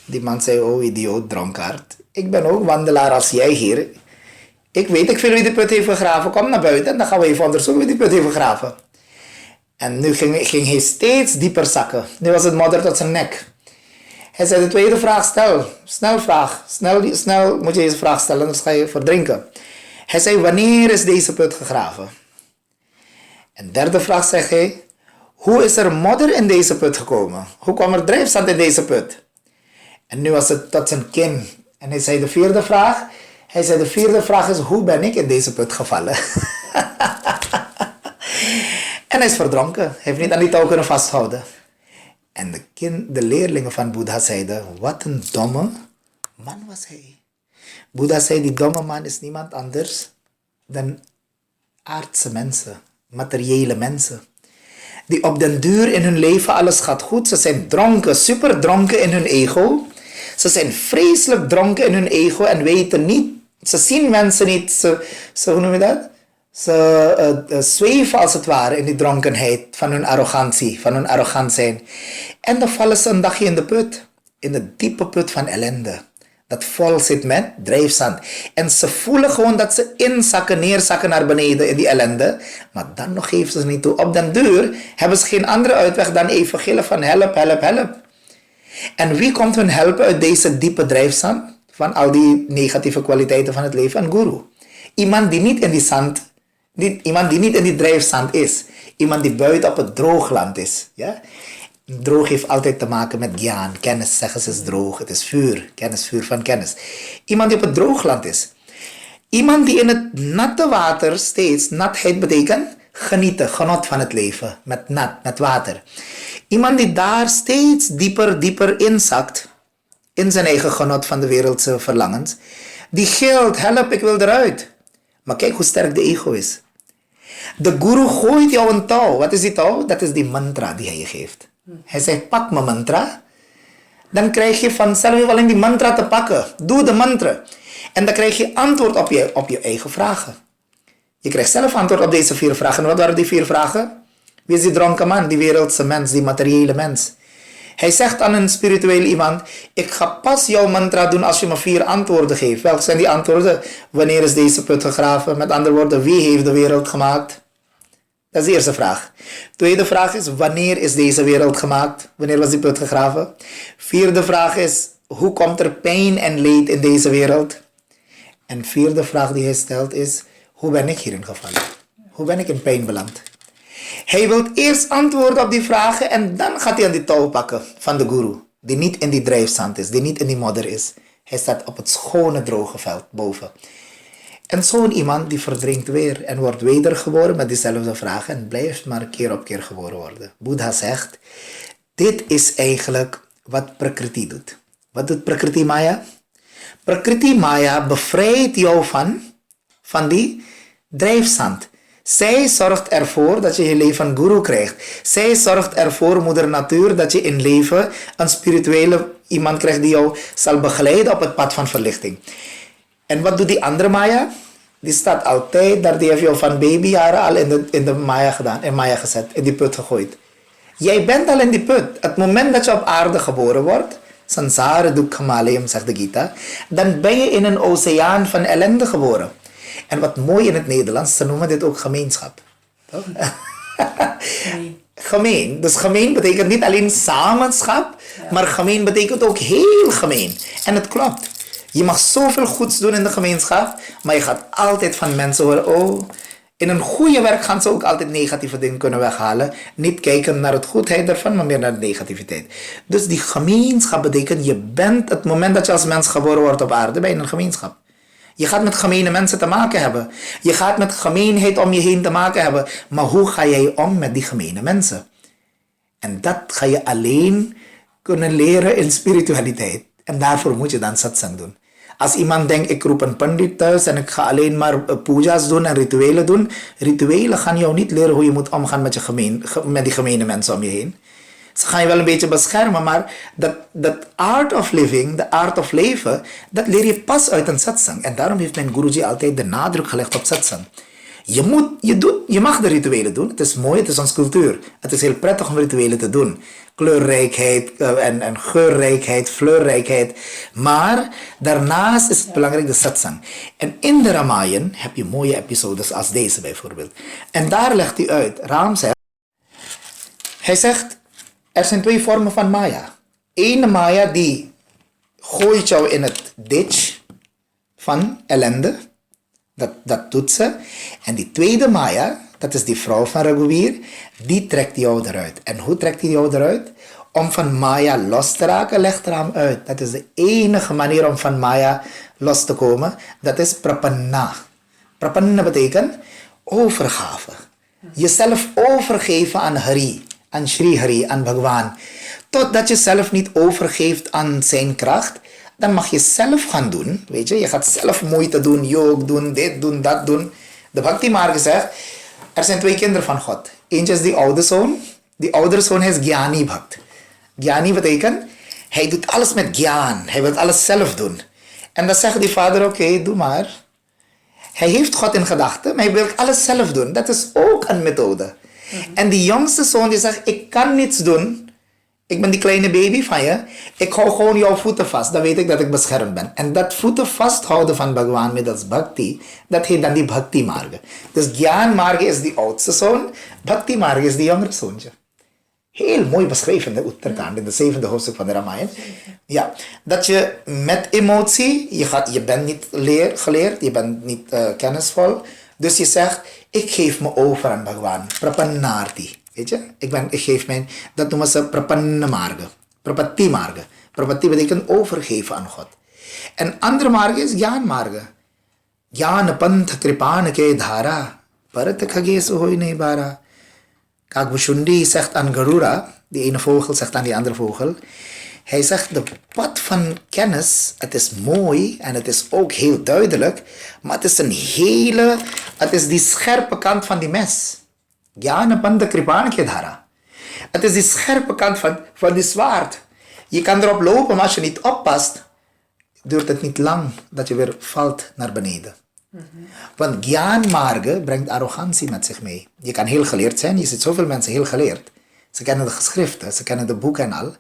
Die man zei, oh idioot, dronkaard. Ik ben ook wandelaar als jij hier. Ik weet wie de put heeft gegraven. Kom naar buiten en dan gaan we even onderzoeken wie die put heeft gegraven. En nu ging hij steeds dieper zakken. Nu was het modder tot zijn nek. Hij zei, de tweede vraag stel. Snel vraag. Snel moet je deze vraag stellen, anders ga je verdrinken. Hij zei, wanneer is deze put gegraven? En derde vraag zegt hij, hoe is er modder in deze put gekomen? Hoe kwam er drijfzand in deze put? En nu was het tot zijn kin. En hij zei, de vierde vraag is, hoe ben ik in deze put gevallen? En hij is verdronken. Hij heeft niet aan die touw kunnen vasthouden. En de leerlingen van Boeddha zeiden, wat een domme man was hij. Boeddha zei, die domme man is niemand anders dan aardse mensen, materiële mensen. Die op den duur in hun leven alles gaat goed. Ze zijn dronken, super dronken in hun ego. Ze zijn vreselijk dronken in hun ego en weten niet, ze zien mensen niet, hoe noem je dat? Ze zweven als het ware in die dronkenheid van hun arrogantie, van hun arrogant zijn. En dan vallen ze een dagje in de put, in de diepe put van ellende. Dat vol zit met drijfzand. En ze voelen gewoon dat ze inzakken, neerzakken naar beneden in die ellende. Maar dan nog geven ze niet toe. Op den duur hebben ze geen andere uitweg dan even gillen van help, help, help. En wie komt hun helpen uit deze diepe drijfzand? Van al die negatieve kwaliteiten van het leven? Een guru. Iemand die niet in die zand Iemand die niet in die drijfzand is. Iemand die buiten op het droogland is. Ja? Droog heeft altijd te maken met Gyaan. Kennis, zeggen ze, is droog. Het is vuur. Kennis, vuur van kennis. Iemand die op het droogland is. Iemand die in het natte water steeds, natheid betekent genieten, genot van het leven. Met water. Iemand die daar steeds dieper inzakt. In zijn eigen genot van de wereldse verlangens. Die gilt, help, ik wil eruit. Maar kijk hoe sterk de ego is. De guru gooit jou een touw. Wat is die touw? Dat is die mantra die hij je geeft. Hij zegt, pak mijn mantra. Dan krijg je vanzelf alleen die mantra te pakken. Doe de mantra. En dan krijg je antwoord op je eigen vragen. Je krijgt zelf antwoord op deze 4 vragen. En wat waren die 4 vragen? Wie is die dronken man, die wereldse mens, die materiële mens? Hij zegt aan een spiritueel iemand, ik ga pas jouw mantra doen als je me 4 antwoorden geeft. Welke zijn die antwoorden? Wanneer is deze put gegraven? Met andere woorden, wie heeft de wereld gemaakt? Dat is de eerste vraag. Tweede vraag is, wanneer is deze wereld gemaakt? Wanneer was die put gegraven? Vierde vraag is, hoe komt er pijn en leed in deze wereld? En vierde vraag die hij stelt is, hoe ben ik hierin gevallen? Hoe ben ik in pijn beland? Hij wil eerst antwoorden op die vragen en dan gaat hij aan die touw pakken van de guru. Die niet in die drijfzand is, die niet in die modder is. Hij staat op het schone droge veld boven. En zo'n iemand die verdrinkt weer en wordt wedergeboren met diezelfde vragen en blijft maar keer op keer geboren worden. Boeddha zegt, dit is eigenlijk wat Prakriti doet. Wat doet Prakriti Maya? Prakriti Maya bevrijdt jou van die drijfzand. Zij zorgt ervoor dat je leven guru krijgt. Zij zorgt ervoor, moeder natuur, dat je in leven een spirituele iemand krijgt die jou zal begeleiden op het pad van verlichting. En wat doet die andere Maya? Die staat altijd daar, die heeft jou van babyjaren al in de Maya gedaan, in Maya gezet, in die put gegooid. Jij bent al in die put. Het moment dat je op aarde geboren wordt, sansara dukkhamalem, zegt de Gita, dan ben je in een oceaan van ellende geboren. En wat mooi in het Nederlands, ze noemen dit ook gemeenschap. Toch? Gemeen. Dus gemeen betekent niet alleen samenschap, maar gemeen betekent ook heel gemeen. En het klopt. Je mag zoveel goeds doen in de gemeenschap, maar je gaat altijd van mensen horen, oh, in een goede werk gaan ze ook altijd negatieve dingen kunnen weghalen. Niet kijken naar het goedheid ervan, maar meer naar de negativiteit. Dus die gemeenschap betekent, je bent, het moment dat je als mens geboren wordt op aarde, ben je in een gemeenschap. Je gaat met gemene mensen te maken hebben. Je gaat met gemeenheid om je heen te maken hebben. Maar hoe ga jij om met die gemene mensen? En dat ga je alleen kunnen leren in spiritualiteit. En daarvoor moet je dan satsang doen. Als iemand denkt, ik roep een pandit thuis en ik ga alleen maar puja's doen en rituelen doen. Rituelen gaan jou niet leren hoe je moet omgaan met die gemene mensen om je heen. Ze gaan je wel een beetje beschermen, maar dat art of living, de art of leven, dat leer je pas uit een satsang. En daarom heeft mijn Guruji altijd de nadruk gelegd op satsang. Je mag de rituelen doen, het is mooi, het is ons cultuur. Het is heel prettig om rituelen te doen. Kleurrijkheid en geurrijkheid, fleurrijkheid. Maar daarnaast is het belangrijk de satsang. En in de Ramayan heb je mooie episodes als deze bijvoorbeeld. En daar legt hij uit, hij zegt, er zijn 2 vormen van Maya. Ene Maya die gooit jou in het ditch van ellende. Dat doet ze. En die tweede Maya, dat is die vrouw van Raghuveer, die trekt jou eruit. En hoe trekt hij jou eruit? Om van Maya los te raken, legt er hem uit. Dat is de enige manier om van Maya los te komen. Dat is prapanna. Prapanna betekent overgave. Jezelf overgeven aan Hari. Aan Sri Hari, aan Bhagwan. Totdat je zelf niet overgeeft aan zijn kracht, dan mag je zelf gaan doen. Weet je gaat zelf moeite doen, yoga doen, dit doen, dat doen. De Bhakti Marga zegt, er zijn 2 kinderen van God. Eentje is die oude zoon. Die oudere zoon is Gyani Bhakt. Gyani betekent, hij doet alles met Gyaan. Hij wil alles zelf doen. En dan zegt die vader, oké, doe maar. Hij heeft God in gedachten, maar hij wil alles zelf doen. Dat is ook een methode. En die jongste zoon die zegt, ik kan niets doen. Ik ben die kleine baby van je. Ik hou gewoon jouw voeten vast. Dan weet ik dat ik beschermd ben. En dat voeten vasthouden van Bhagwan middels Bhakti, dat heet dan die Bhakti Marga. Dus Gyaan Marga is die oudste zoon. Bhakti Marga is die jongere zoontje. Heel mooi beschreven in de Uttarakhand, in de 7e hoofdstuk van de Ramayan. Ja, dat je met emotie, je bent niet geleerd, je bent niet kennisvol. Dus je zegt, Ik geef me over aan Bhagwan. Prapannarti. Weet je? Ik geef mijn, dat noemen ze prapannamarga. Prapatti marga. Prapatti betekent overgeven aan God. En andere marga is Gyaan marga. Gyaan pantha kripaan ke dhara. Bharat khagesu hoy ne bara. Kagbushundi zegt aan Garuda, die ene vogel zegt aan die andere vogel. Hij zegt, de pad van kennis, het is mooi en het is ook heel duidelijk, maar het is die scherpe kant van die mes. Gyana panta kripanike dhara. Het is die scherpe kant van die zwaard. Je kan erop lopen, maar als je niet oppast, duurt het niet lang dat je weer valt naar beneden. Want Gyaan marga brengt arrogantie met zich mee. Je kan heel geleerd zijn, je ziet zoveel mensen heel geleerd. Ze kennen de geschriften, ze kennen de boeken en al.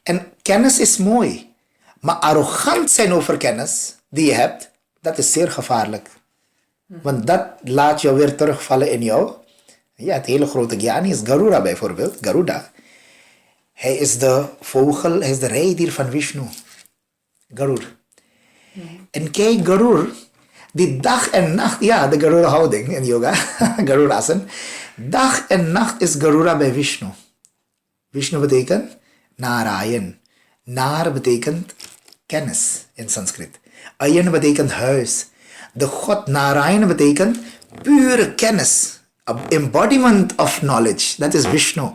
En kennis is mooi. Maar arrogant zijn over kennis die je hebt, dat is zeer gevaarlijk. Want dat laat jou weer terugvallen in jou. Ja, het hele grote Gyani is Garuda bijvoorbeeld. Garuda. Hij is de vogel, hij is de rijdier van Vishnu. Garur. En kijk, Garur, die dag en nacht, ja, de Garuda houding in yoga, Garuda asan. Dag en nacht is Garuda bij Vishnu. Vishnu betekent Narayan. Nar betekent kennis in Sanskriet. Ayan betekent huis. De God Narayan betekent pure kennis. Embodiment of knowledge. Dat is Vishnu.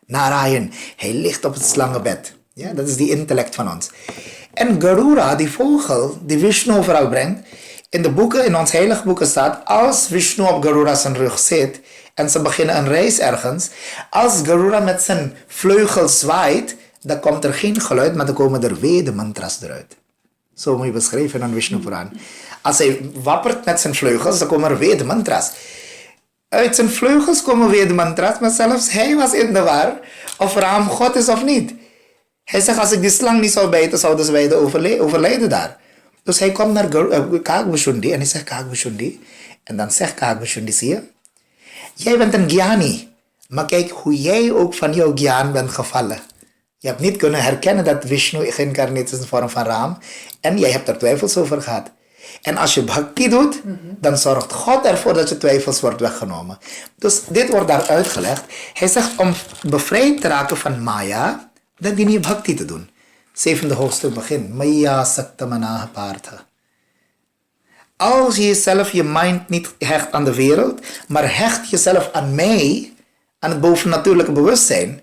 Narayan. Hij ligt op het slangenbed. Ja, dat is die intellect van ons. En Garuda, die vogel die Vishnu vooral brengt. In de boeken, in ons heilige boeken staat, als Vishnu op Garuda zijn rug zit en ze beginnen een reis ergens, als Garuda met zijn vleugels zwaait, dan komt er geen geluid, maar dan komen er Veda mantras eruit. Zo moet je beschrijven in Vishnu Puran. Als hij wappert met zijn vleugels, dan komen er Veda mantras. Uit zijn vleugels komen Veda mantras, maar zelfs hij was in de war of Ram God is of niet. Hij zegt, als ik die slang niet zou bijten, zouden ze beiden overlijden daar. Dus hij komt naar Kagbushundi en hij zegt Kagbushundi. En dan zegt Kagbushundi, zie je, jij bent een Gyani, maar kijk hoe jij ook van jouw Gyaan bent gevallen. Je hebt niet kunnen herkennen dat Vishnu geïncarneerd is in de vorm van Ram. En jij hebt er twijfels over gehad. En als je Bhakti doet, dan zorgt God ervoor dat je twijfels wordt weggenomen. Dus dit wordt daar uitgelegd. Hij zegt om bevrijd te raken van Maya, dan dien je Bhakti te doen. 7e hoofdstuk begint. Maya saktamana partha. Als je jezelf, je mind niet hecht aan de wereld, maar hecht jezelf aan mij, aan het bovennatuurlijke bewustzijn.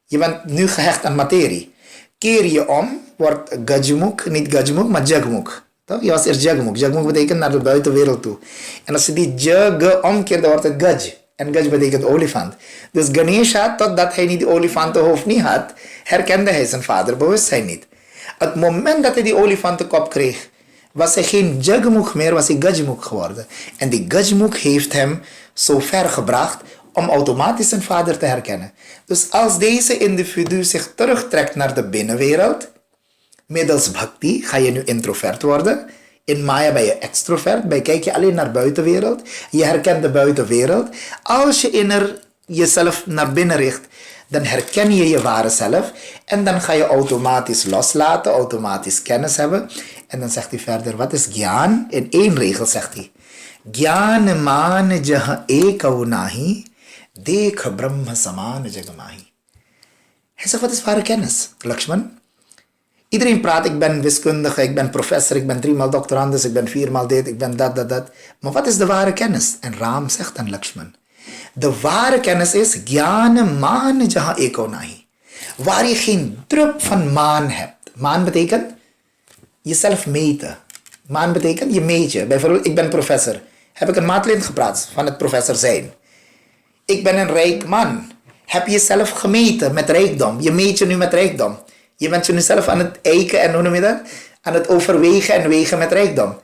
Je bent nu gehecht aan materie. Keer je om, wordt Gajmukh, niet Gajmukh, maar Jagmukh. Je was eerst Jagmukh. Jagmukh betekent naar de buitenwereld toe. En als je die Jag omkeert, dan wordt het Gaj. En Gaj betekent olifant. Dus Ganesha, totdat hij niet die olifantenhoofd niet had, herkende hij zijn vaderbewustzijn niet. Het moment dat hij die olifantenkop kreeg, was hij geen Jagmukh meer, was hij Gajmukh geworden. En die Gajmukh heeft hem zo ver gebracht om automatisch zijn vader te herkennen. Dus als deze individu zich terugtrekt naar de binnenwereld, middels Bhakti ga je nu introvert worden. In Maya ben je extrovert, kijk je alleen naar de buitenwereld. Je herkent de buitenwereld. Als je jezelf naar binnen richt, dan herken je je ware zelf. En dan ga je automatisch loslaten, automatisch kennis hebben. En dan zegt hij verder, wat is Gyaan? In 1 regel zegt hij. Gyaan man jaha ekau nahi, dekh brahma saman jagamahi. Hij zegt, wat is ware kennis, Lakshman? Iedereen praat, ik ben wiskundige, ik ben professor, ik ben 3-maal doctorandus, ik ben 4-maal dit, ik ben dat. Maar wat is de ware kennis? En Ram zegt aan Lakshman, de ware kennis is Gyaan man jaha ekau nahi. Waar je geen drup van maan hebt. Maan betekent jezelf meten. Maan betekent je meet je. Bijvoorbeeld, ik ben professor. Heb ik een maatlint gepraat van het professor zijn. Ik ben een rijk man. Heb je jezelf gemeten met rijkdom. Je meet je nu met rijkdom. Je bent je nu zelf aan het eiken en hoe noem je dat? Aan het overwegen en wegen met rijkdom.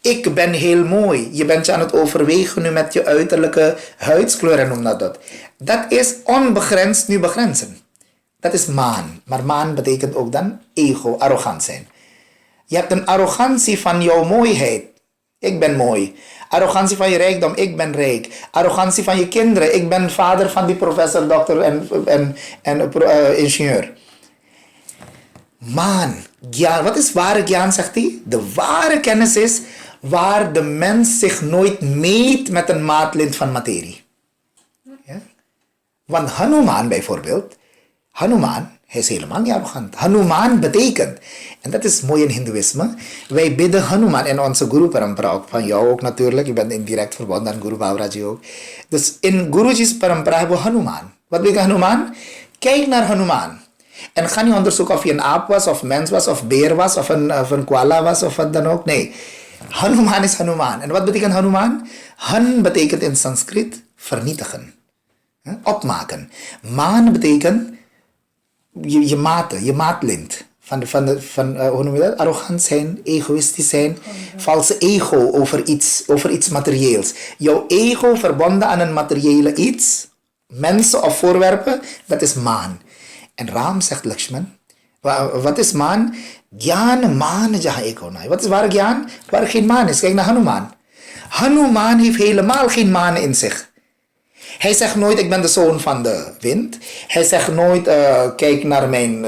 Ik ben heel mooi. Je bent je aan het overwegen nu met je uiterlijke huidskleur en noem dat. Dat is onbegrensd nu begrenzen. Dat is maan. Maar maan betekent ook dan ego, arrogant zijn. Je hebt een arrogantie van jouw mooiheid. Ik ben mooi. Arrogantie van je rijkdom. Ik ben rijk. Arrogantie van je kinderen. Ik ben vader van die professor, dokter en ingenieur. Maan. Gyaan. Wat is ware Gyaan, zegt hij? De ware kennis is waar de mens zich nooit meet met een maatlint van materie. Ja? Want Hanuman bijvoorbeeld, hij is helemaal niet arrogant. Hanuman betekent, en dat is mooi in Hindoeïsme, wij bidden Hanuman in onze Guru Parampara, ook van jou ook natuurlijk, je bent indirect verbonden aan Guru Vairaagy ook. Dus in Guruji's Parampara hebben we Hanuman. Wat betekent Hanuman? Kijk naar Hanuman. En ga niet onderzoeken of je een aap was, of mens was, of beer was, of een koala was, of wat dan ook. Nee, Hanuman is Hanuman. En wat betekent Hanuman? Han betekent in Sanskriet vernietigen. Opmaken. Maan betekent je maten, je maatlint. Hoe noem je dat? Arrogant zijn, egoïstisch zijn, valse ego over iets materieels. Jouw ego verbonden aan een materiële iets, mensen of voorwerpen, dat is maan. En Ram zegt Lakshman, wat is maan? Gyaan maan jaha ekonai. Wat is waar Gyaan? Waar geen maan is. Kijk naar Hanuman. Hanuman heeft helemaal geen maan in zich. Hij zegt nooit, ik ben de zoon van de wind. Hij zegt nooit, kijk naar mijn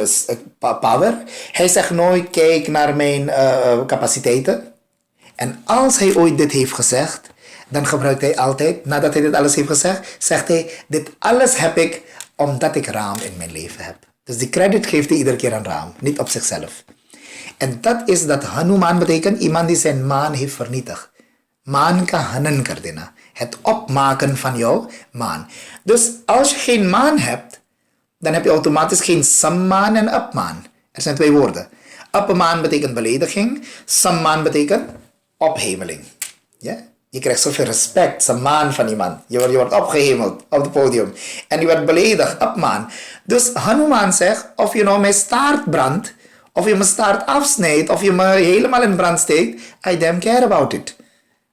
power. Hij zegt nooit, kijk naar mijn capaciteiten. En als hij ooit dit heeft gezegd, dan gebruikt hij altijd, nadat hij dit alles heeft gezegd, zegt hij, dit alles heb ik omdat ik Ram in mijn leven heb. Dus die credit geeft hij iedere keer aan Ram, niet op zichzelf. En dat is dat Hanuman betekent iemand die zijn maan heeft vernietigd. Maan ka hanan kardina. Het opmaken van jouw maan. Dus als je geen maan hebt, dan heb je automatisch geen sammaan en apmaan. Er zijn twee woorden. Apmaan betekent belediging. Sammaan betekent ophemeling. Ja? Je krijgt zoveel respect, sammaan van iemand. Je wordt opgehemeld op het podium. En je wordt beledigd, apmaan. Dus Hanuman zegt, of je nou mijn staart brandt, of je mijn staart afsnijdt, of je me helemaal in brand steekt, I damn care about it.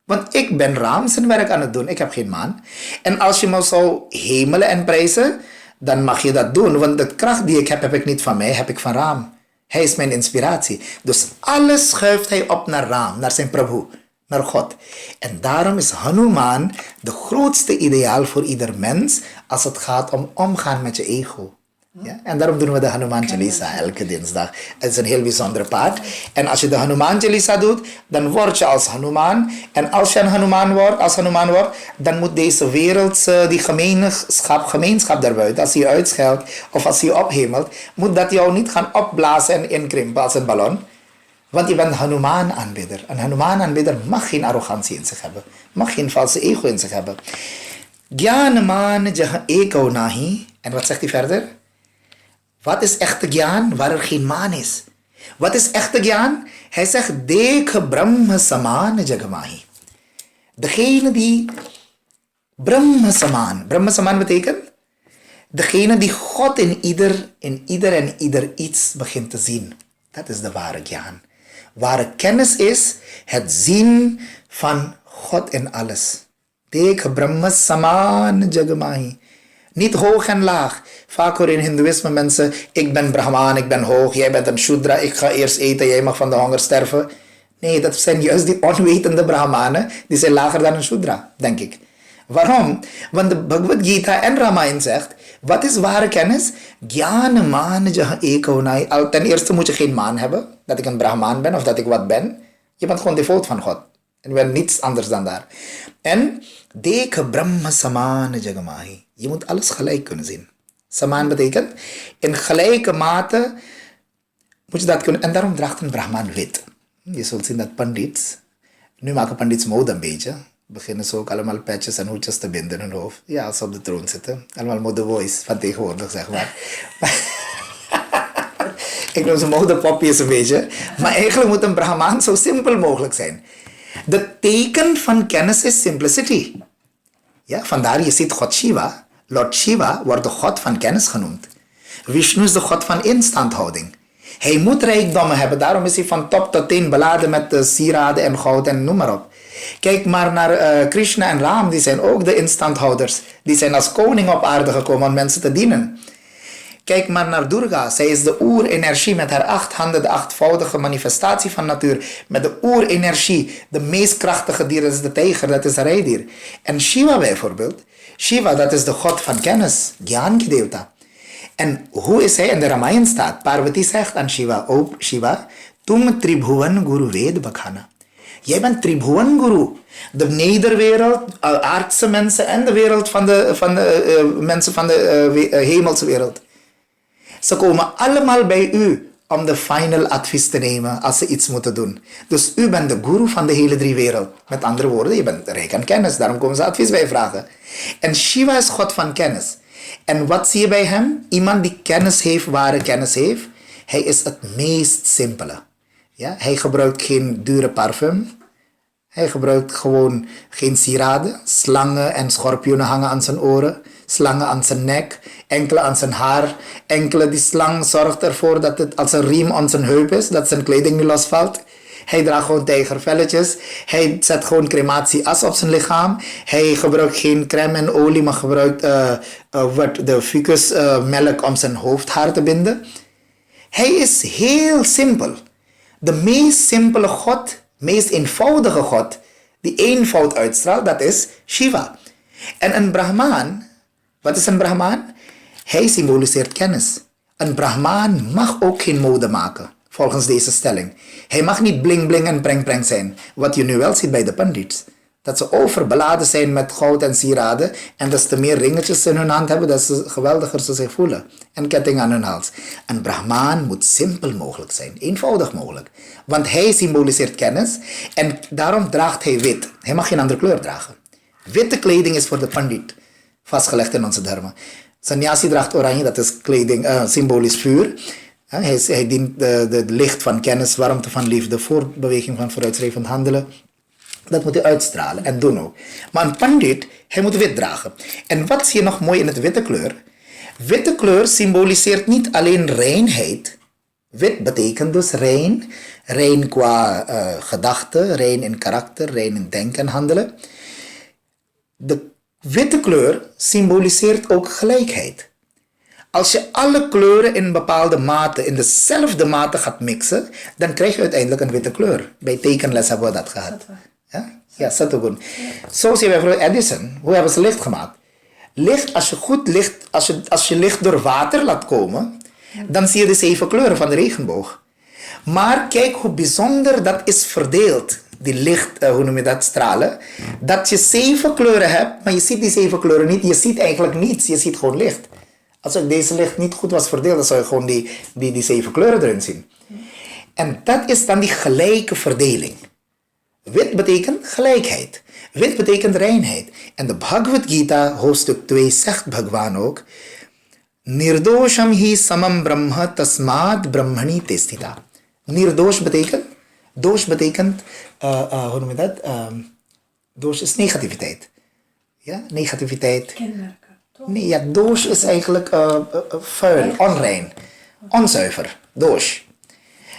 Want ik ben Ram zijn werk aan het doen. Ik heb geen maan. En als je me zou hemelen en prijzen, dan mag je dat doen. Want de kracht die ik heb ik niet van mij, heb ik van Ram. Hij is mijn inspiratie. Dus alles schuift hij op naar Ram, naar zijn Prabhu, naar God. En daarom is Hanuman de grootste ideaal voor ieder mens als het gaat om omgaan met je ego. Ja? En daarom doen we de Hanuman Chalisa elke dinsdag. Het is een heel bijzondere paard. En als je de Hanuman Chalisa doet, dan word je als Hanuman. En als je een Hanuman wordt, dan moet deze wereld, die gemeenschap daarbuiten, als hij je uitscheldt of als hij je ophemelt, moet dat jou niet gaan opblazen en inkrimpen als een ballon. Want je bent Hanuman-aanbidder. Een Hanuman-aanbidder mag geen arrogantie in zich hebben. Mag geen valse ego in zich hebben. Gyaan maan jaha eko nahi. En wat zegt hij verder? Wat is echte Gyaan waar er geen maan is? Wat is echte Gyaan? Hij zegt, dekh brahma saman jagamahi. Degene die brahma saman betekent, degene die God in ieder iets begint te zien. Dat is de ware Gyaan. Ware kennis is het zien van God in alles. Dekh brahma saman jagamahi. Niet hoog en laag. Vaak hoor in Hindoeïsme mensen, ik ben Brahman, ik ben hoog, jij bent een Shudra, ik ga eerst eten, jij mag van de honger sterven. Nee, dat zijn juist die onwetende Brahmanen, die zijn lager dan een Shudra, denk ik. Waarom? Want de Bhagavad Gita en Ramayan zegt, wat is ware kennis? Gyaan maan jaha ekonai. Ten eerste moet je geen maan hebben, dat ik een Brahman ben of dat ik wat ben. Je bent gewoon devoot van God. En je bent niets anders dan daar. En dekh brahma saman jagamahi. Je moet alles gelijk kunnen zien. Samaan betekent, in gelijke mate moet je dat kunnen. En daarom draagt een Brahman wit. Je zult zien dat pandits, nu maken pandits mode een beetje. Beginnen ze ook allemaal petjes en hoedjes te binden in hun hoofd. Ja, als ze op de troon zitten. Allemaal mode voice van tegenwoordig, zeg maar. Ik noem ze mode popjes een beetje. Maar eigenlijk moet een Brahman zo simpel mogelijk zijn. De teken van kennis is simplicity. Ja, vandaar je ziet God Shiva. Lord Shiva wordt de God van kennis genoemd. Vishnu is de God van instandhouding. Hij moet rijkdommen hebben, daarom is hij van top tot teen beladen met sieraden en goud en noem maar op. Kijk maar naar Krishna en Ram, die zijn ook de instandhouders. Die zijn als koning op aarde gekomen om mensen te dienen. Kijk maar naar Durga, zij is de oerenergie met haar 8 handen, de 8voudige manifestatie van natuur. Met de oerenergie, de meest krachtige dier, dat is de tijger, dat is een rijdier. En Shiva bijvoorbeeld, Shiva dat is de god van kennis, Gyaan ki Devta. En hoe is hij? In de Ramayan staat, Parvati zegt aan Shiva, O Shiva, Tum Tribhuvan Guru Ved Bakhana. Jij bent Tribhuvan Guru. De nederwereld, aardse mensen en de wereld van de mensen van de hemelse wereld. Ze komen allemaal bij u om de final advies te nemen als ze iets moeten doen. Dus u bent de guru van de hele drie wereld. Met andere woorden, je bent rijk aan kennis. Daarom komen ze advies bij vragen. En Shiva is God van kennis. En wat zie je bij hem? Iemand die kennis heeft, ware kennis heeft. Hij is het meest simpele. Ja? Hij gebruikt geen dure parfum. Hij gebruikt gewoon geen sieraden. Slangen en schorpioenen hangen aan zijn oren. Slangen aan zijn nek. Enkele aan zijn haar. Enkele die slang zorgt ervoor dat het als een riem aan zijn heup is. Dat zijn kleding niet losvalt. Hij draagt gewoon tijgervelletjes. Hij zet gewoon crematieas op zijn lichaam. Hij gebruikt geen crème en olie, maar gebruikt de ficusmelk om zijn hoofdhaar te binden. Hij is heel simpel. De meest simpele God, meest eenvoudige God, die eenvoud uitstraalt, dat is Shiva. En een Brahmaan, wat is een Brahmaan? Hij symboliseert kennis. Een Brahmaan mag ook geen mode maken, volgens deze stelling. Hij mag niet bling bling en preng preng zijn, wat je nu wel ziet bij de pandits. Dat ze overbeladen zijn met goud en sieraden en des te meer ringetjes in hun hand hebben, dat ze geweldiger ze zich voelen. En ketting aan hun hals. Een Brahmaan moet simpel mogelijk zijn, eenvoudig mogelijk. Want hij symboliseert kennis en daarom draagt hij wit. Hij mag geen andere kleur dragen. Witte kleding is voor de pandit, vastgelegd in onze dharma. Sannyasi draagt oranje, dat is kleding, symbolisch vuur. Hij dient de licht van kennis, warmte van liefde, voortbeweging van vooruitstrevend handelen. Dat moet hij uitstralen en doen ook. Maar een pandit, hij moet wit dragen. En wat zie je nog mooi in het witte kleur? Witte kleur symboliseert niet alleen reinheid. Wit betekent dus rein. Rein qua gedachte, rein in karakter, rein in denken en handelen. De witte kleur symboliseert ook gelijkheid. Als je alle kleuren in bepaalde mate, in dezelfde mate gaat mixen, dan krijg je uiteindelijk een witte kleur. Bij tekenles hebben we dat gehad. Ja, Satogun. Zo zie je bijvoorbeeld Edison. Hoe hebben ze licht gemaakt? Licht, als je goed licht, als je licht door water laat komen, dan zie je de 7 kleuren van de regenboog. Maar kijk hoe bijzonder dat is verdeeld. Die licht, hoe noem je dat, stralen. Dat je 7 kleuren hebt, maar je ziet die 7 kleuren niet. Je ziet eigenlijk niets, je ziet gewoon licht. Als ook deze licht niet goed was verdeeld, dan zou je gewoon die 7 kleuren erin zien. En dat is dan die gelijke verdeling. Wit betekent gelijkheid. Wit betekent reinheid. En de Bhagavad Gita, hoofdstuk 2, zegt Bhagwan ook: Nirdosham hi samam brahma tasmaad brahmani testita. Nirdosh betekent? Dosh betekent, hoe noem je dat? Dosh is negativiteit. Ja, negativiteit. Kenmerken, toch? Nee, ja, dosh is eigenlijk vuil, onrein, onzuiver. Dosh.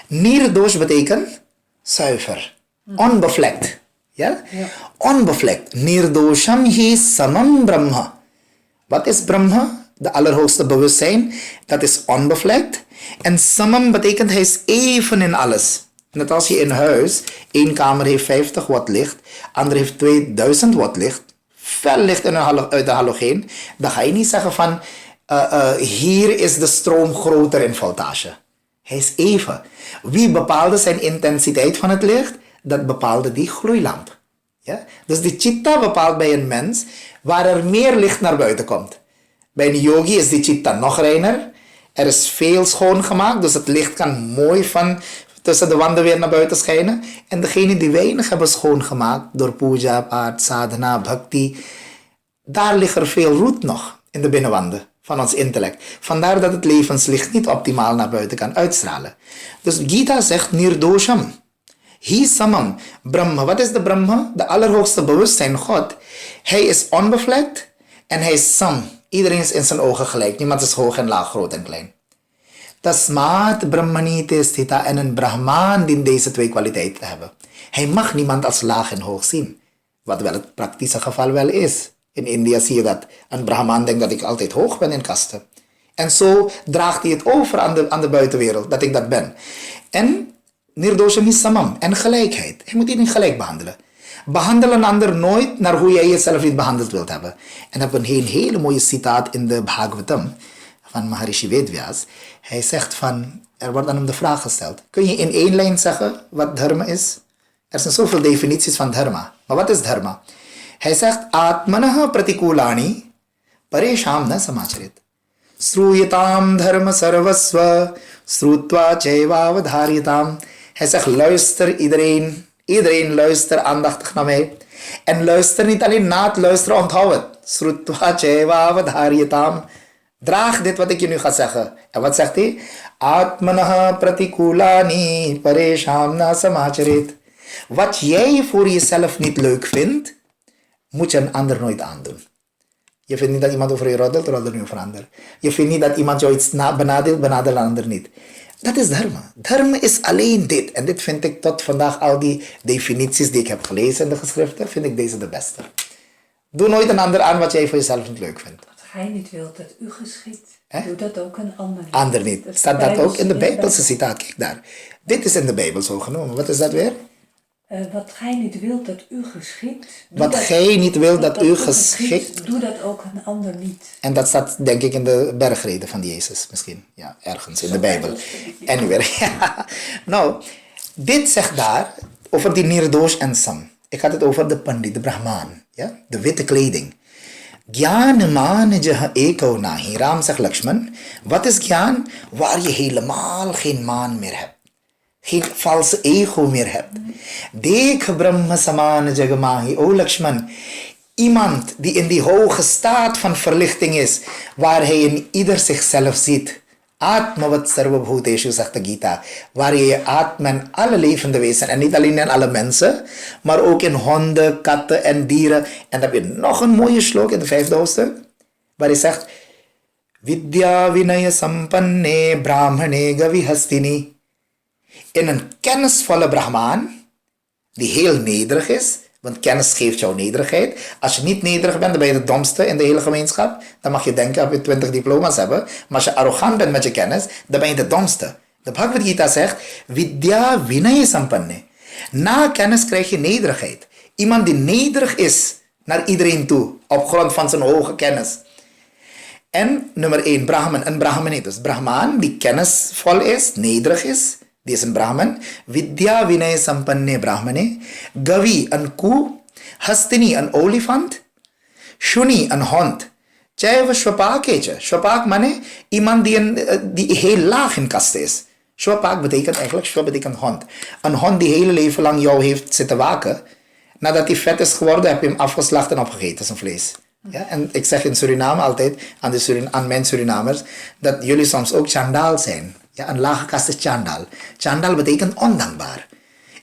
Nirdosh betekent zuiver. Onbevlekt. Ja? Onbevlekt. Nirdosham hi samam brahma. Wat is Brahma? De allerhoogste bewustzijn. Dat is onbevlekt. En samam betekent hij is even in alles. Net als je in huis, 1 kamer heeft 50 watt licht, andere heeft 2000 watt licht, fel licht uit de halogeen, dan ga je niet zeggen van hier is de stroom groter in voltage. Hij is even. Wie bepaalde zijn intensiteit van het licht? Dat bepaalde die gloeilamp. Ja? Dus de chitta bepaalt bij een mens waar er meer licht naar buiten komt. Bij een yogi is die chitta nog reiner. Er is veel schoongemaakt, dus het licht kan mooi van tussen de wanden weer naar buiten schijnen. En degene die weinig hebben schoongemaakt door puja, paard, sadhana, bhakti, daar ligt er veel roet nog in de binnenwanden van ons intellect. Vandaar dat het levenslicht niet optimaal naar buiten kan uitstralen. Dus Gita zegt nirdosham. Hi samam. Brahma. Wat is de Brahma? De allerhoogste bewustzijn, God. Hij is onbevlekt en hij is sam. Iedereen is in zijn ogen gelijk. Niemand is hoog en laag, groot en klein. Tasmaat brahmanite sthita. En een Brahmaan dient deze 2 kwaliteiten te hebben. Hij mag niemand als laag en hoog zien. Wat wel het praktische geval wel is. In India zie je dat. Een Brahmaan denkt dat ik altijd hoog ben in kasten. En zo draagt hij het over aan de buitenwereld, dat ik dat ben. En nirdosham is samam. En gelijkheid. Hij moet iedereen gelijk behandelen. Behandel een ander nooit naar hoe jij jezelf niet behandeld wilt hebben. En dan hebben we een hele mooie citaat in de Bhagavatam van Maharishi Vedvyas. Hij zegt van, er wordt aan hem de vraag gesteld. Kun je in 1 lijn zeggen wat dharma is? Er zijn zoveel definities van dharma. Maar wat is dharma? Hij zegt, atmanah pratikulani paresham na samacharit. Sruyatam dharma sarvasva srutva chaivavadharyatam. Hij zegt, luister iedereen. Iedereen luister aandachtig naar mij. En luister niet alleen na het luisteren, onthoud het. Srutva chaivavadharyatam. Draag dit wat ik je nu ga zeggen. En wat zegt hij? Atmanah pratikulani paresham na samacharit. Wat jij voor jezelf niet leuk vindt, moet je een ander nooit aandoen. Je vindt niet dat iemand over je roddelt, roddel nu over een ander. Je vindt niet dat iemand jou iets benadeelt, benadeel een ander niet. Dat is dharma. Dharma is alleen dit. En dit vind ik tot vandaag, al die definities die ik heb gelezen in de geschriften, vind ik deze de beste. Doe nooit een ander aan wat jij voor jezelf niet leuk vindt. Wat gij niet wilt dat u geschiet, doe dat ook een ander niet. Ander niet. Staat dat ook in de Bijbelse citaat? Kijk daar. Dit is in de Bijbel zo genomen. Wat is dat weer? Wat gij niet wilt dat u geschiet, wat gij niet wilt dat u geschikt, doe dat ook een ander niet. En dat staat denk ik in de bergreden van Jezus misschien. Ja, ergens in de Bijbel. Anyway. Nou, dit zegt daar over die nirdosh en sam. Ik had het over de pandit, de brahman. Ja? De witte kleding. Gyaan manjah eko nahi. Ram zegt Lakshman. Wat is Gyaan? Waar je helemaal geen maan meer hebt. Geen valse ego meer hebt. Dekh brahma saman jagamahi. O Lakshman. Iemand die in die hoge staat van verlichting is. Waar hij in ieder zichzelf ziet. Atmavat sarvabhuteshu, zegt de Gita. Waar je atma in alle levende wezens. En niet alleen in alle mensen. Maar ook in honden, katten en dieren. En dan heb je nog een mooie slok in de 5e hoofdstuk. Waar hij zegt. Vidya vinaya sampanne brahmane gavihastini. In een kennisvolle brahmaan, die heel nederig is, want kennis geeft jou nederigheid. Als je niet nederig bent, dan ben je de domste in de hele gemeenschap. Dan mag je denken dat je 20 diploma's hebben. Maar als je arrogant bent met je kennis, dan ben je de domste. De Bhagavad Gita zegt, Vidya vinaya sampanne. Na kennis krijg je nederigheid. Iemand die nederig is naar iedereen toe, op grond van zijn hoge kennis. En nummer 1, Brahman, een Brahmanitus. Brahman die kennisvol is, nederig is. Die is een Brahman. Vidya vinaya sampanne Brahmane. Gavi, een koe. Hastini, een olifant. Shuni, een hond. Chaiva shwapakecha. Shwapak mane, iemand die heel laag in kaste is. Shwapak betekent eigenlijk, shwa betekent hond. Een hond die heel leven lang jou heeft zitten waken. Nadat hij vet is geworden, heb je hem afgeslacht en opgegeten, zijn vlees. Ja, en ik zeg in Suriname altijd, aan mijn Surinamers, dat jullie soms ook chandaal zijn. Ja, een lage kast is chandal. Chandal betekent ondankbaar.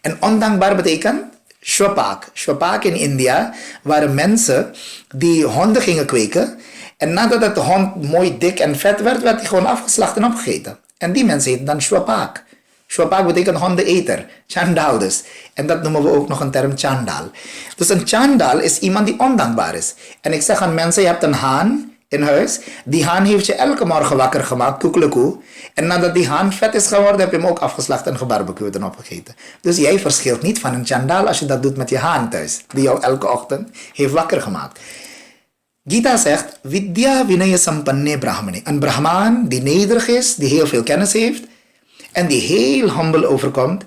En ondankbaar betekent shwapak. Shwapak in India waren mensen die honden gingen kweken. En nadat de hond mooi dik en vet werd, werd hij gewoon afgeslacht en opgegeten. En die mensen heten dan shwapak. Shwapak betekent hondeneter. Chandal dus. En dat noemen we ook nog een term chandal. Dus een chandal is iemand die ondankbaar is. En ik zeg aan mensen, je hebt een haan in huis. Die haan heeft je elke morgen wakker gemaakt, koekelekoe. En nadat die haan vet is geworden, heb je hem ook afgeslacht en gebarbecued en opgegeten. Dus jij verschilt niet van een chandal als je dat doet met je haan thuis. Die jou elke ochtend heeft wakker gemaakt. Gita zegt, Vidya vinaya sampanne brahmane. Een brahmaan die nederig is, die heel veel kennis heeft. En die heel humble overkomt.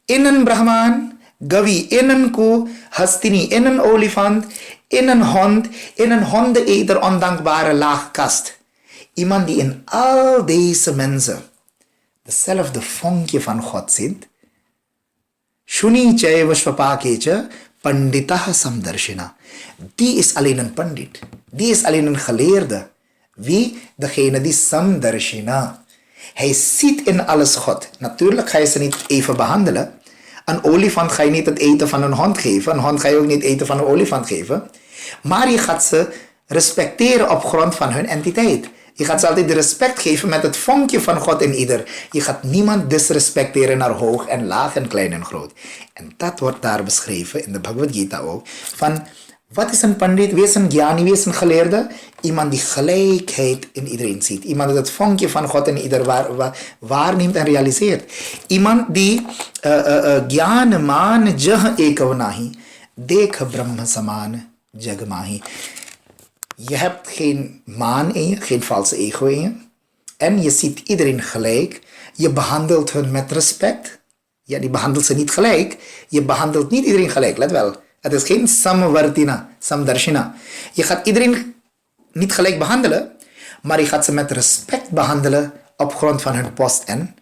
In een brahmaan, gavi in een koe, hastini in een olifant, in een hond, in een hondeneter ondankbare laagkast. Iemand die in al deze mensen dezelfde vonkje van God ziet. Shuni chaiva shvapakecha panditah samdarshina. Die is alleen een pandit. Die is alleen een geleerde. Wie? Degene die samdarshina. Hij ziet in alles God. Natuurlijk ga je ze niet even behandelen. Een olifant ga je niet het eten van een hond geven. Een hond ga je ook niet eten van een olifant geven. Maar je gaat ze respecteren op grond van hun entiteit. Je gaat ze altijd de respect geven met het vonkje van God in ieder. Je gaat niemand disrespecteren naar hoog en laag en klein en groot. En dat wordt daar beschreven in de Bhagavad Gita ook. Van, wat is een pandit? Wie is een gyani? Wie is een geleerde? Iemand die gelijkheid in iedereen ziet. Iemand die het vonkje van God in ieder waarneemt en realiseert. Iemand die gyaan man jah ekavanahi. Dekh brahma saman jagamahi. Je hebt geen maan in je, geen valse ego in je. En je ziet iedereen gelijk. Je behandelt hun met respect. Ja, die behandelt ze niet gelijk. Je behandelt niet iedereen gelijk, let wel. Het is geen samvartina, samdarshina. Je gaat iedereen niet gelijk behandelen, maar je gaat ze met respect behandelen op grond van hun post en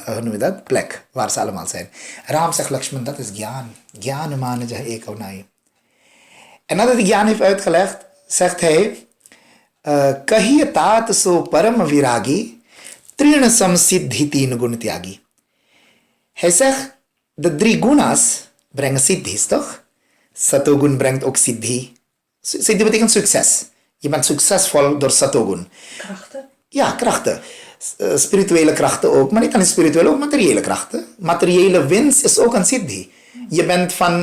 hoe noem je dat? Plek, waar ze allemaal zijn. Ram zegt Lakshman, dat is Gyaan. Gyaan manaja ekaunai. En nadat hij Gyaan heeft uitgelegd, zegt hij, kahiya taat so param Vairaagy, trina samsiddhi teen gunatyagi. Hij zegt, de 3 gunas brengen siddhis, toch? Satogun brengt ook siddhi. Siddhi betekent succes. Je bent succesvol door satogun. Krachten? Ja, krachten. Spirituele krachten ook, maar niet alleen spirituele, ook materiële krachten. Materiële winst is ook een siddhi. Je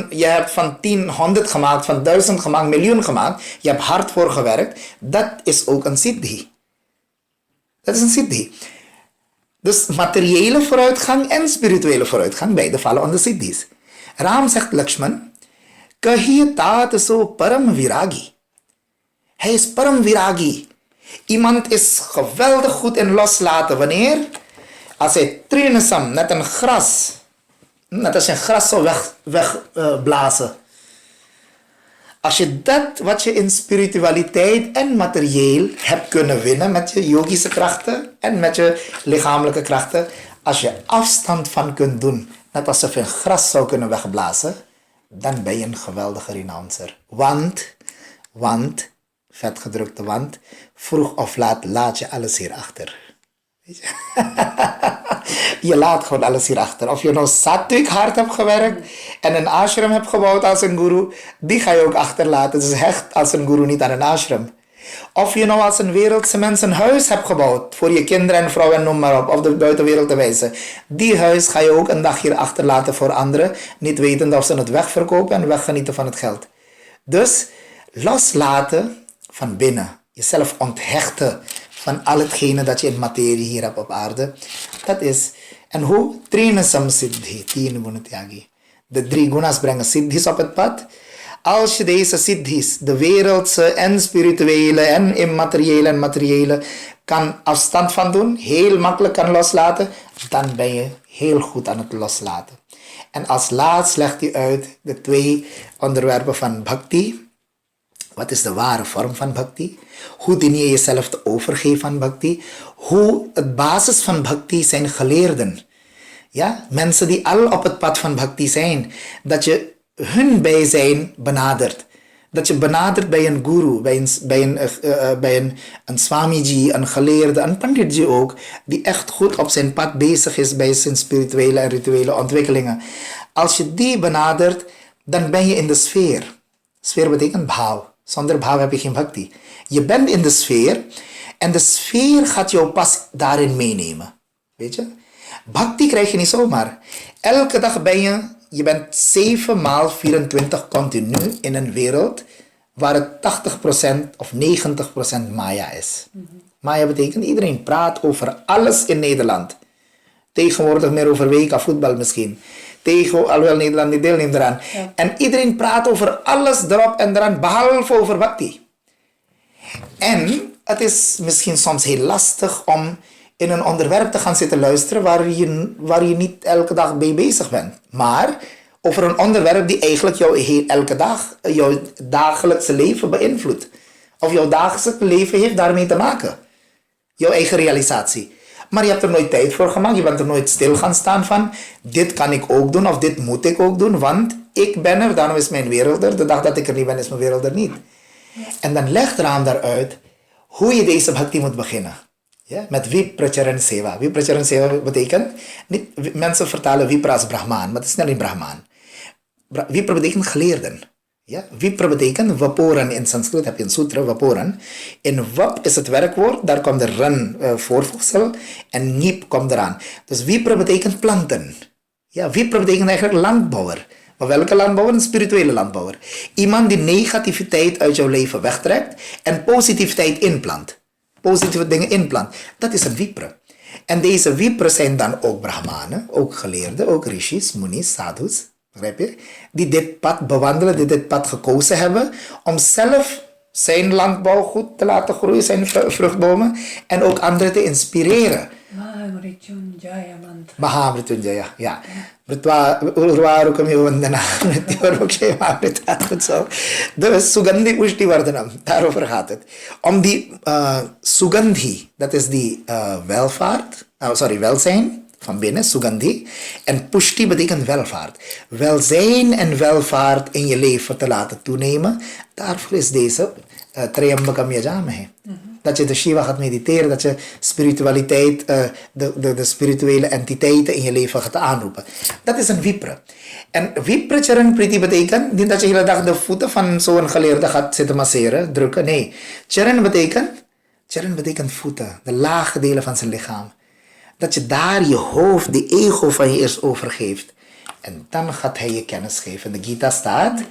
hebt van 10, 100 gemaakt, van 1000 gemaakt, miljoen gemaakt. Je hebt hard voor gewerkt. Dat is ook een siddhi. Dat is een siddhi. Dus materiële vooruitgang en spirituele vooruitgang, beide vallen onder siddhis. Ram zegt Lakshman, kahiya taat so param Vairaagy. Hij is param Vairaagy. Iemand is geweldig goed in loslaten. Wanneer? Als hij trinesam, net een gras. Net als je een gras zou wegblazen. Als je dat wat je in spiritualiteit en materieel hebt kunnen winnen met je yogische krachten en met je lichamelijke krachten. Als je afstand van kunt doen, net alsof je een gras zou kunnen wegblazen, dan ben je een geweldige renouncer. Want, vetgedrukte want, vroeg of laat je alles hierachter. Weet je? Je laat gewoon alles hierachter. Of je nou sattwik hard hebt gewerkt en een ashram hebt gebouwd als een guru, die ga je ook achterlaten. Dus hecht als een guru niet aan een ashram. Of je nou als een wereldse mens een huis hebt gebouwd voor je kinderen en vrouw en noem maar op, of de buitenwereld te wijzen. Die huis ga je ook een dag hier achterlaten voor anderen, niet wetend of ze het wegverkopen en weggenieten van het geld. Dus loslaten van binnen, jezelf onthechten van al hetgene dat je in materie hier hebt op aarde. Dat is, en hoe? Trainen samsiddhi, 10 gunatyagi. De 3 gunas brengen siddhis op het pad. Als je deze siddhis, de wereldse en spirituele en immateriële en materiële, kan afstand van doen, heel makkelijk kan loslaten, dan ben je heel goed aan het loslaten. En als laatst legt hij uit de 2 onderwerpen van Bhakti. Wat is de ware vorm van Bhakti? Hoe dien je jezelf te overgeven aan Bhakti? Hoe het basis van Bhakti zijn geleerden. Ja? Mensen die al op het pad van Bhakti zijn. Dat je hun bijzijn benadert. Dat je benadert bij een guru, bij een Swamiji, een geleerde, een panditji ook, die echt goed op zijn pad bezig is bij zijn spirituele en rituele ontwikkelingen. Als je die benadert, dan ben je in de sfeer. Sfeer betekent bhav. Zonder bhav heb je geen bhakti. Je bent in de sfeer en de sfeer gaat jou pas daarin meenemen. Weet je? Bhakti krijg je niet zomaar. Elke dag je bent 7 maal 24 continu in een wereld waar het 80% of 90% Maya is. Maya betekent iedereen praat over alles in Nederland. Tegenwoordig meer over WK voetbal misschien. Alhoewel Nederland niet deelneemt eraan. Ja. En iedereen praat over alles erop en eraan, behalve over Bhakti. En het is misschien soms heel lastig om in een onderwerp te gaan zitten luisteren waar je niet elke dag mee bezig bent. Maar over een onderwerp die eigenlijk jouw dagelijkse leven beïnvloedt. Of jouw dagelijkse leven heeft daarmee te maken. Jouw eigen realisatie. Maar je hebt er nooit tijd voor gemaakt. Je bent er nooit stil gaan staan van, dit kan ik ook doen of dit moet ik ook doen, want ik ben er, daarom is mijn wereld er. De dag dat ik er niet ben, is mijn wereld er niet. En dan legt Ram daaruit hoe je deze bhakti moet beginnen. Ja? Met vipracharan seva. Vipracharan seva betekent, mensen vertalen vipra als brahman, maar het is niet alleen brahman. Vipra betekent geleerden. Ja? Vipra betekent vaporan. In Sanskriet heb je een sutra, vaporan. In vap is het werkwoord, daar komt de ran voorvoegsel en niep komt eraan. Dus vipra betekent planten. Ja, vipra betekent eigenlijk landbouwer. Maar welke landbouwer? Een spirituele landbouwer. Iemand die negativiteit uit jouw leven wegtrekt en positiviteit inplant. Positieve dingen inplant. Dat is een vipra. En deze vipras zijn dan ook brahmanen, ook geleerden, ook rishis, munis, sadhus. Begrijp je? Die dit pad bewandelen, die dit pad gekozen hebben om zelf zijn landbouw goed te laten groeien, zijn vruchtbomen, en ook anderen te inspireren Mahamrityunjaya mantra. Mahamrityunjaya, ja. Urvarukam vandana, mrityorvakshemamrita. Goed zo. Dus Sugandhi Pushtivardhanam, daarover gaat het. Om die Sugandhi, dat is die welvaart, welzijn van binnen, Sugandhi. En Pushti betekent welvaart. Welzijn en welvaart in je leven te laten toenemen. Daarvoor is deze Trayambakam Yajamahe. Dat je de Shiva gaat mediteren, dat je spiritualiteit, de spirituele entiteiten in je leven gaat aanroepen. Dat is een vipra. En vipra charan priti betekent niet dat je de hele dag de voeten van zo'n geleerde gaat zitten masseren, drukken. Nee. Charan betekent voeten, de lage delen van zijn lichaam. Dat je daar je hoofd, de ego van je eerst overgeeft. En dan gaat hij je kennis geven. In de Gita staat,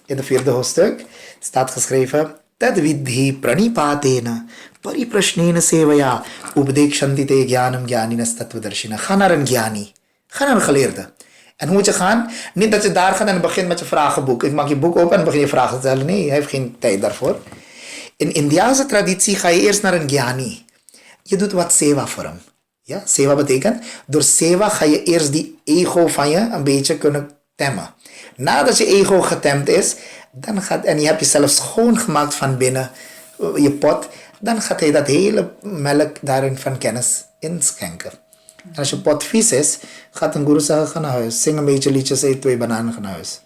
in de 4e hoofdstuk, staat geschreven: Tad vidhi pranipatena pariprashnena sevaya updekshanti te gyanam gyaninas tattvadarshina. Ga naar een gyani. Ga naar een geleerde. En hoe moet je gaan? Niet dat je daar gaat en begint met je vragenboek. Ik maak je boek open en begin je vragen te stellen. Nee, hij heeft geen tijd daarvoor. In Indiase traditie ga je eerst naar een gyani. Je doet wat seva voor hem. Ja, seva betekent, door seva ga je eerst die ego van je een beetje kunnen temmen. Nadat je ego getemd is, en je hebt jezelf schoongemaakt van binnen je pot, dan gaat hij dat hele melk daarin van kennis inschenken. En als je pot vies is, gaat een guru zeggen: ga naar huis, zing een beetje liedjes, eet 2 bananen, ga naar huis.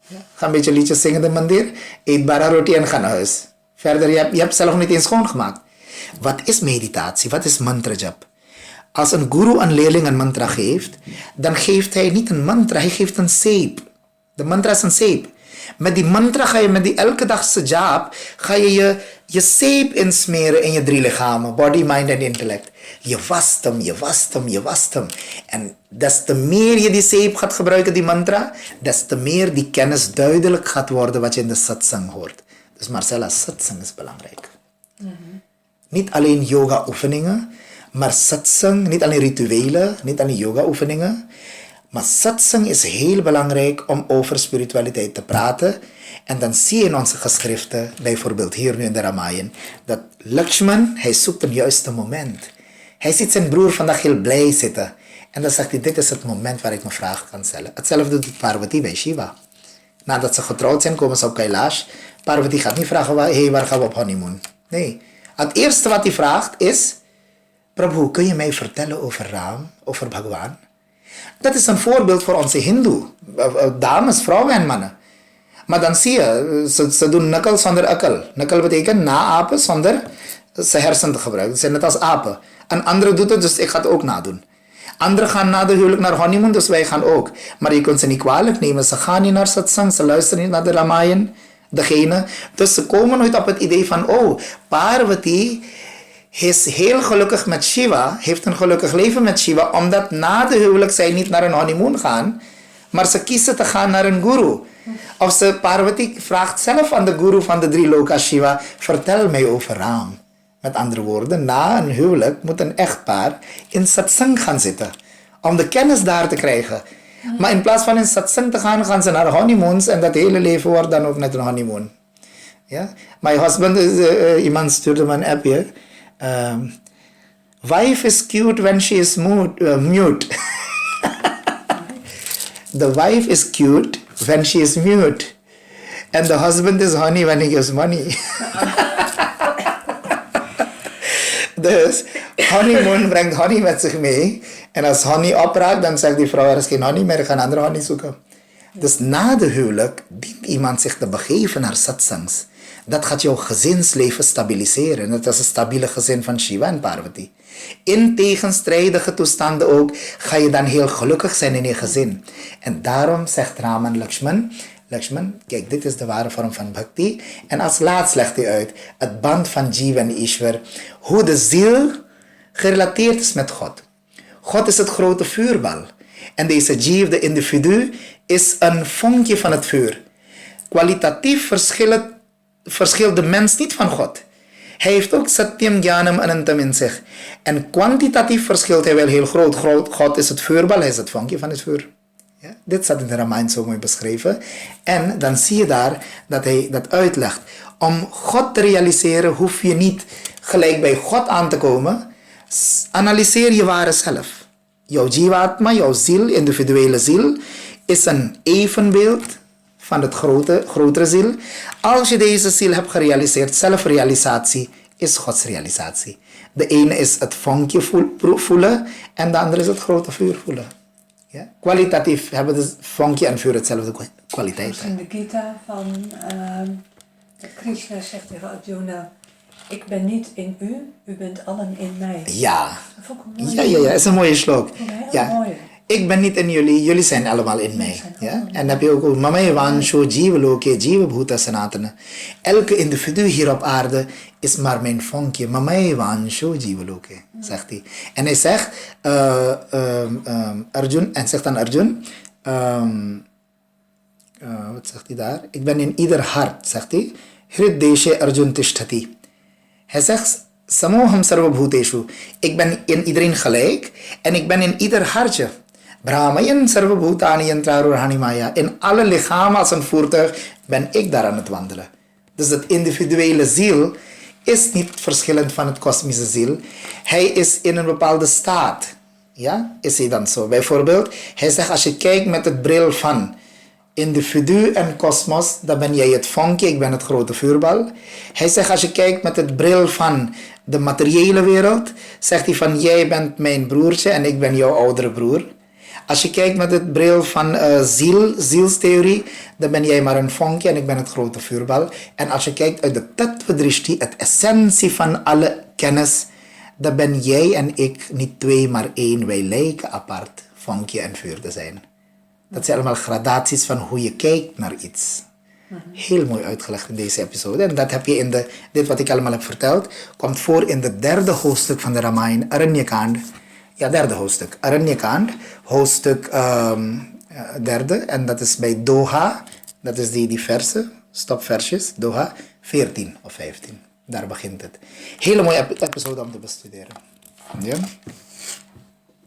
Ja. Ga een beetje liedjes zingen in de mandir, eet bara roti en ga naar huis. Verder, je hebt zelf niet eens schoongemaakt. Wat is meditatie? Wat is mantra jap? Als een guru een leerling een mantra geeft, dan geeft hij niet een mantra, hij geeft een zeep. De mantra is een zeep. Met die mantra ga je, met die elke dagse jap, ga je je zeep insmeren in je 3 lichamen. Body, mind en intellect. Je wast hem, je wast hem, je wast hem. En des te meer je die zeep gaat gebruiken, die mantra, des te meer die kennis duidelijk gaat worden wat je in de satsang hoort. Dus marcelle, satsang is belangrijk. Niet alleen yoga oefeningen, maar satsang, niet alleen rituelen, niet alleen yoga oefeningen. Maar satsang is heel belangrijk om over spiritualiteit te praten. En dan zie je in onze geschriften, bijvoorbeeld hier nu in de Ramayan, dat Lakshman, hij zoekt een juiste moment. Hij ziet zijn broer vandaag heel blij zitten. En dan zegt hij: dit is het moment waar ik mijn vraag kan stellen. Hetzelfde doet Parvati bij Shiva. Nadat ze getrouwd zijn, komen ze op Kailash. Parvati gaat niet vragen: waar gaan we op honeymoon? Nee. Het eerste wat hij vraagt is: Prabhu, kun je mij vertellen over Ram, over Bhagwan? Dat is een voorbeeld voor onze hindoe. Dames, vrouwen en mannen. Maar dan zie je, ze doen nakkel zonder akkel. Nakkel betekent naapen zonder zijn hersen te gebruiken. Ze zijn net als apen. Een andere doet het, dus ik ga het ook nadoen. Anderen gaan na de huwelijk naar honeymoon, dus wij gaan ook. Maar je kunt ze niet kwalijk nemen. Ze gaan niet naar satsang, ze luisteren niet naar de Ramayan. Dus ze komen nooit op het idee van: oh, Parvati is heel gelukkig met Shiva, heeft een gelukkig leven met Shiva, omdat na de huwelijk zij niet naar een honeymoon gaan, maar ze kiezen te gaan naar een guru. Of Parvati vraagt zelf aan de guru van de 3 lokas Shiva: vertel mij over Ram. Met andere woorden, na een huwelijk moet een echtpaar in satsang gaan zitten, om de kennis daar te krijgen. Maar in plaats van in satsang te gaan, gaan ze naar honeymoons en dat hele leven wordt dan ook net een honeymoon. Ja? My husband, iemand stuurde me een appje. Wife is cute when she is mute. The wife is cute when she is mute. And the husband is honey when he gives money. Dus honeymoon brengt honey met zich mee. En als honey opraakt, dan zegt die vrouw: er is geen honey meer, ik ga een andere honey zoeken. Dus na de huwelijk dient iemand zich te begeven naar satsangs. Dat gaat jouw gezinsleven stabiliseren. Dat is een stabiele gezin van Shiva en Parvati. In tegenstrijdige toestanden ook ga je dan heel gelukkig zijn in je gezin. En daarom zegt Raman Lakshman, kijk, dit is de ware vorm van Bhakti. En als laatst legt hij uit het band van jiva en ishvar. Hoe de ziel gerelateerd is met God. God is het grote vuurbal. En deze jiva, de individu, is een vonkje van het vuur. Kwalitatief verschilt de mens niet van God. Hij heeft ook satyam, gyanam, anantam in zich. En kwantitatief verschilt hij wel heel groot. God is het vuurbal, hij is het vonkje van het vuur. Ja? Dit staat in de Ramayan zo mooi beschreven. En dan zie je daar dat hij dat uitlegt. Om God te realiseren hoef je niet gelijk bij God aan te komen. Analyseer je ware zelf. Jouw jiva-atma, jouw ziel, individuele ziel, is een evenbeeld van het grotere ziel. Als je deze ziel hebt gerealiseerd, zelfrealisatie is godsrealisatie. De ene is het vonkje voelen en de andere is het grote vuur voelen. Ja? Kwalitatief hebben de vonkje en vuur hetzelfde kwaliteit. In de Gita van Krishna zegt tegen Arjuna, ik ben niet in u, u bent allen in mij. Ja. Dat vond ik een mooie. Ja, is een mooie slok. Ja. Mooi. Ik ben niet in jullie, jullie zijn allemaal in mij. Ja? En dan heb je ook Mamai Vansho Jiva Loke Jiva Bhuta Sanatana. Elke individu hier op aarde is maar mijn vonkje. Mamai Vansho Jiva Loke, zegt hij. En hij zegt, Arjun, wat zegt hij daar? Ik ben in ieder hart, zegt hij. Hrid Deshe Arjun Tishtati. Hij zegt, Samoham Sarvabhuteshu. Ik ben in iedereen gelijk en ik ben in ieder hartje. Brahmayan Sarvabhutani Yantraruhani Maya. In alle lichamen als een voertuig ben ik daar aan het wandelen. Dus het individuele ziel is niet verschillend van het kosmische ziel. Hij is in een bepaalde staat. Ja, is hij dan zo? Bijvoorbeeld, hij zegt als je kijkt met het bril van individu en kosmos, dan ben jij het vonkje, ik ben het grote vuurbal. Hij zegt als je kijkt met het bril van de materiële wereld, zegt hij van jij bent mijn broertje en ik ben jouw oudere broer. Als je kijkt met het bril van zielstheorie, dan ben jij maar een vonkje en ik ben het grote vuurbal. En als je kijkt uit de tattva-drishti, het essentie van alle kennis, dan ben jij en ik niet twee, maar één. Wij lijken apart vonkje en vuur te zijn. Dat zijn allemaal gradaties van hoe je kijkt naar iets. Heel mooi uitgelegd in deze episode. En dat heb je in dit wat ik allemaal heb verteld, komt voor in de derde hoofdstuk van de Ramayan, Aranyakand. Ja, derde hoofdstuk. Aranyakand, hoofdstuk derde. En dat is bij Doha. Dat is die verse, stopversjes, Doha, 14 of 15. Daar begint het. Hele mooie episode om te bestuderen. Ja.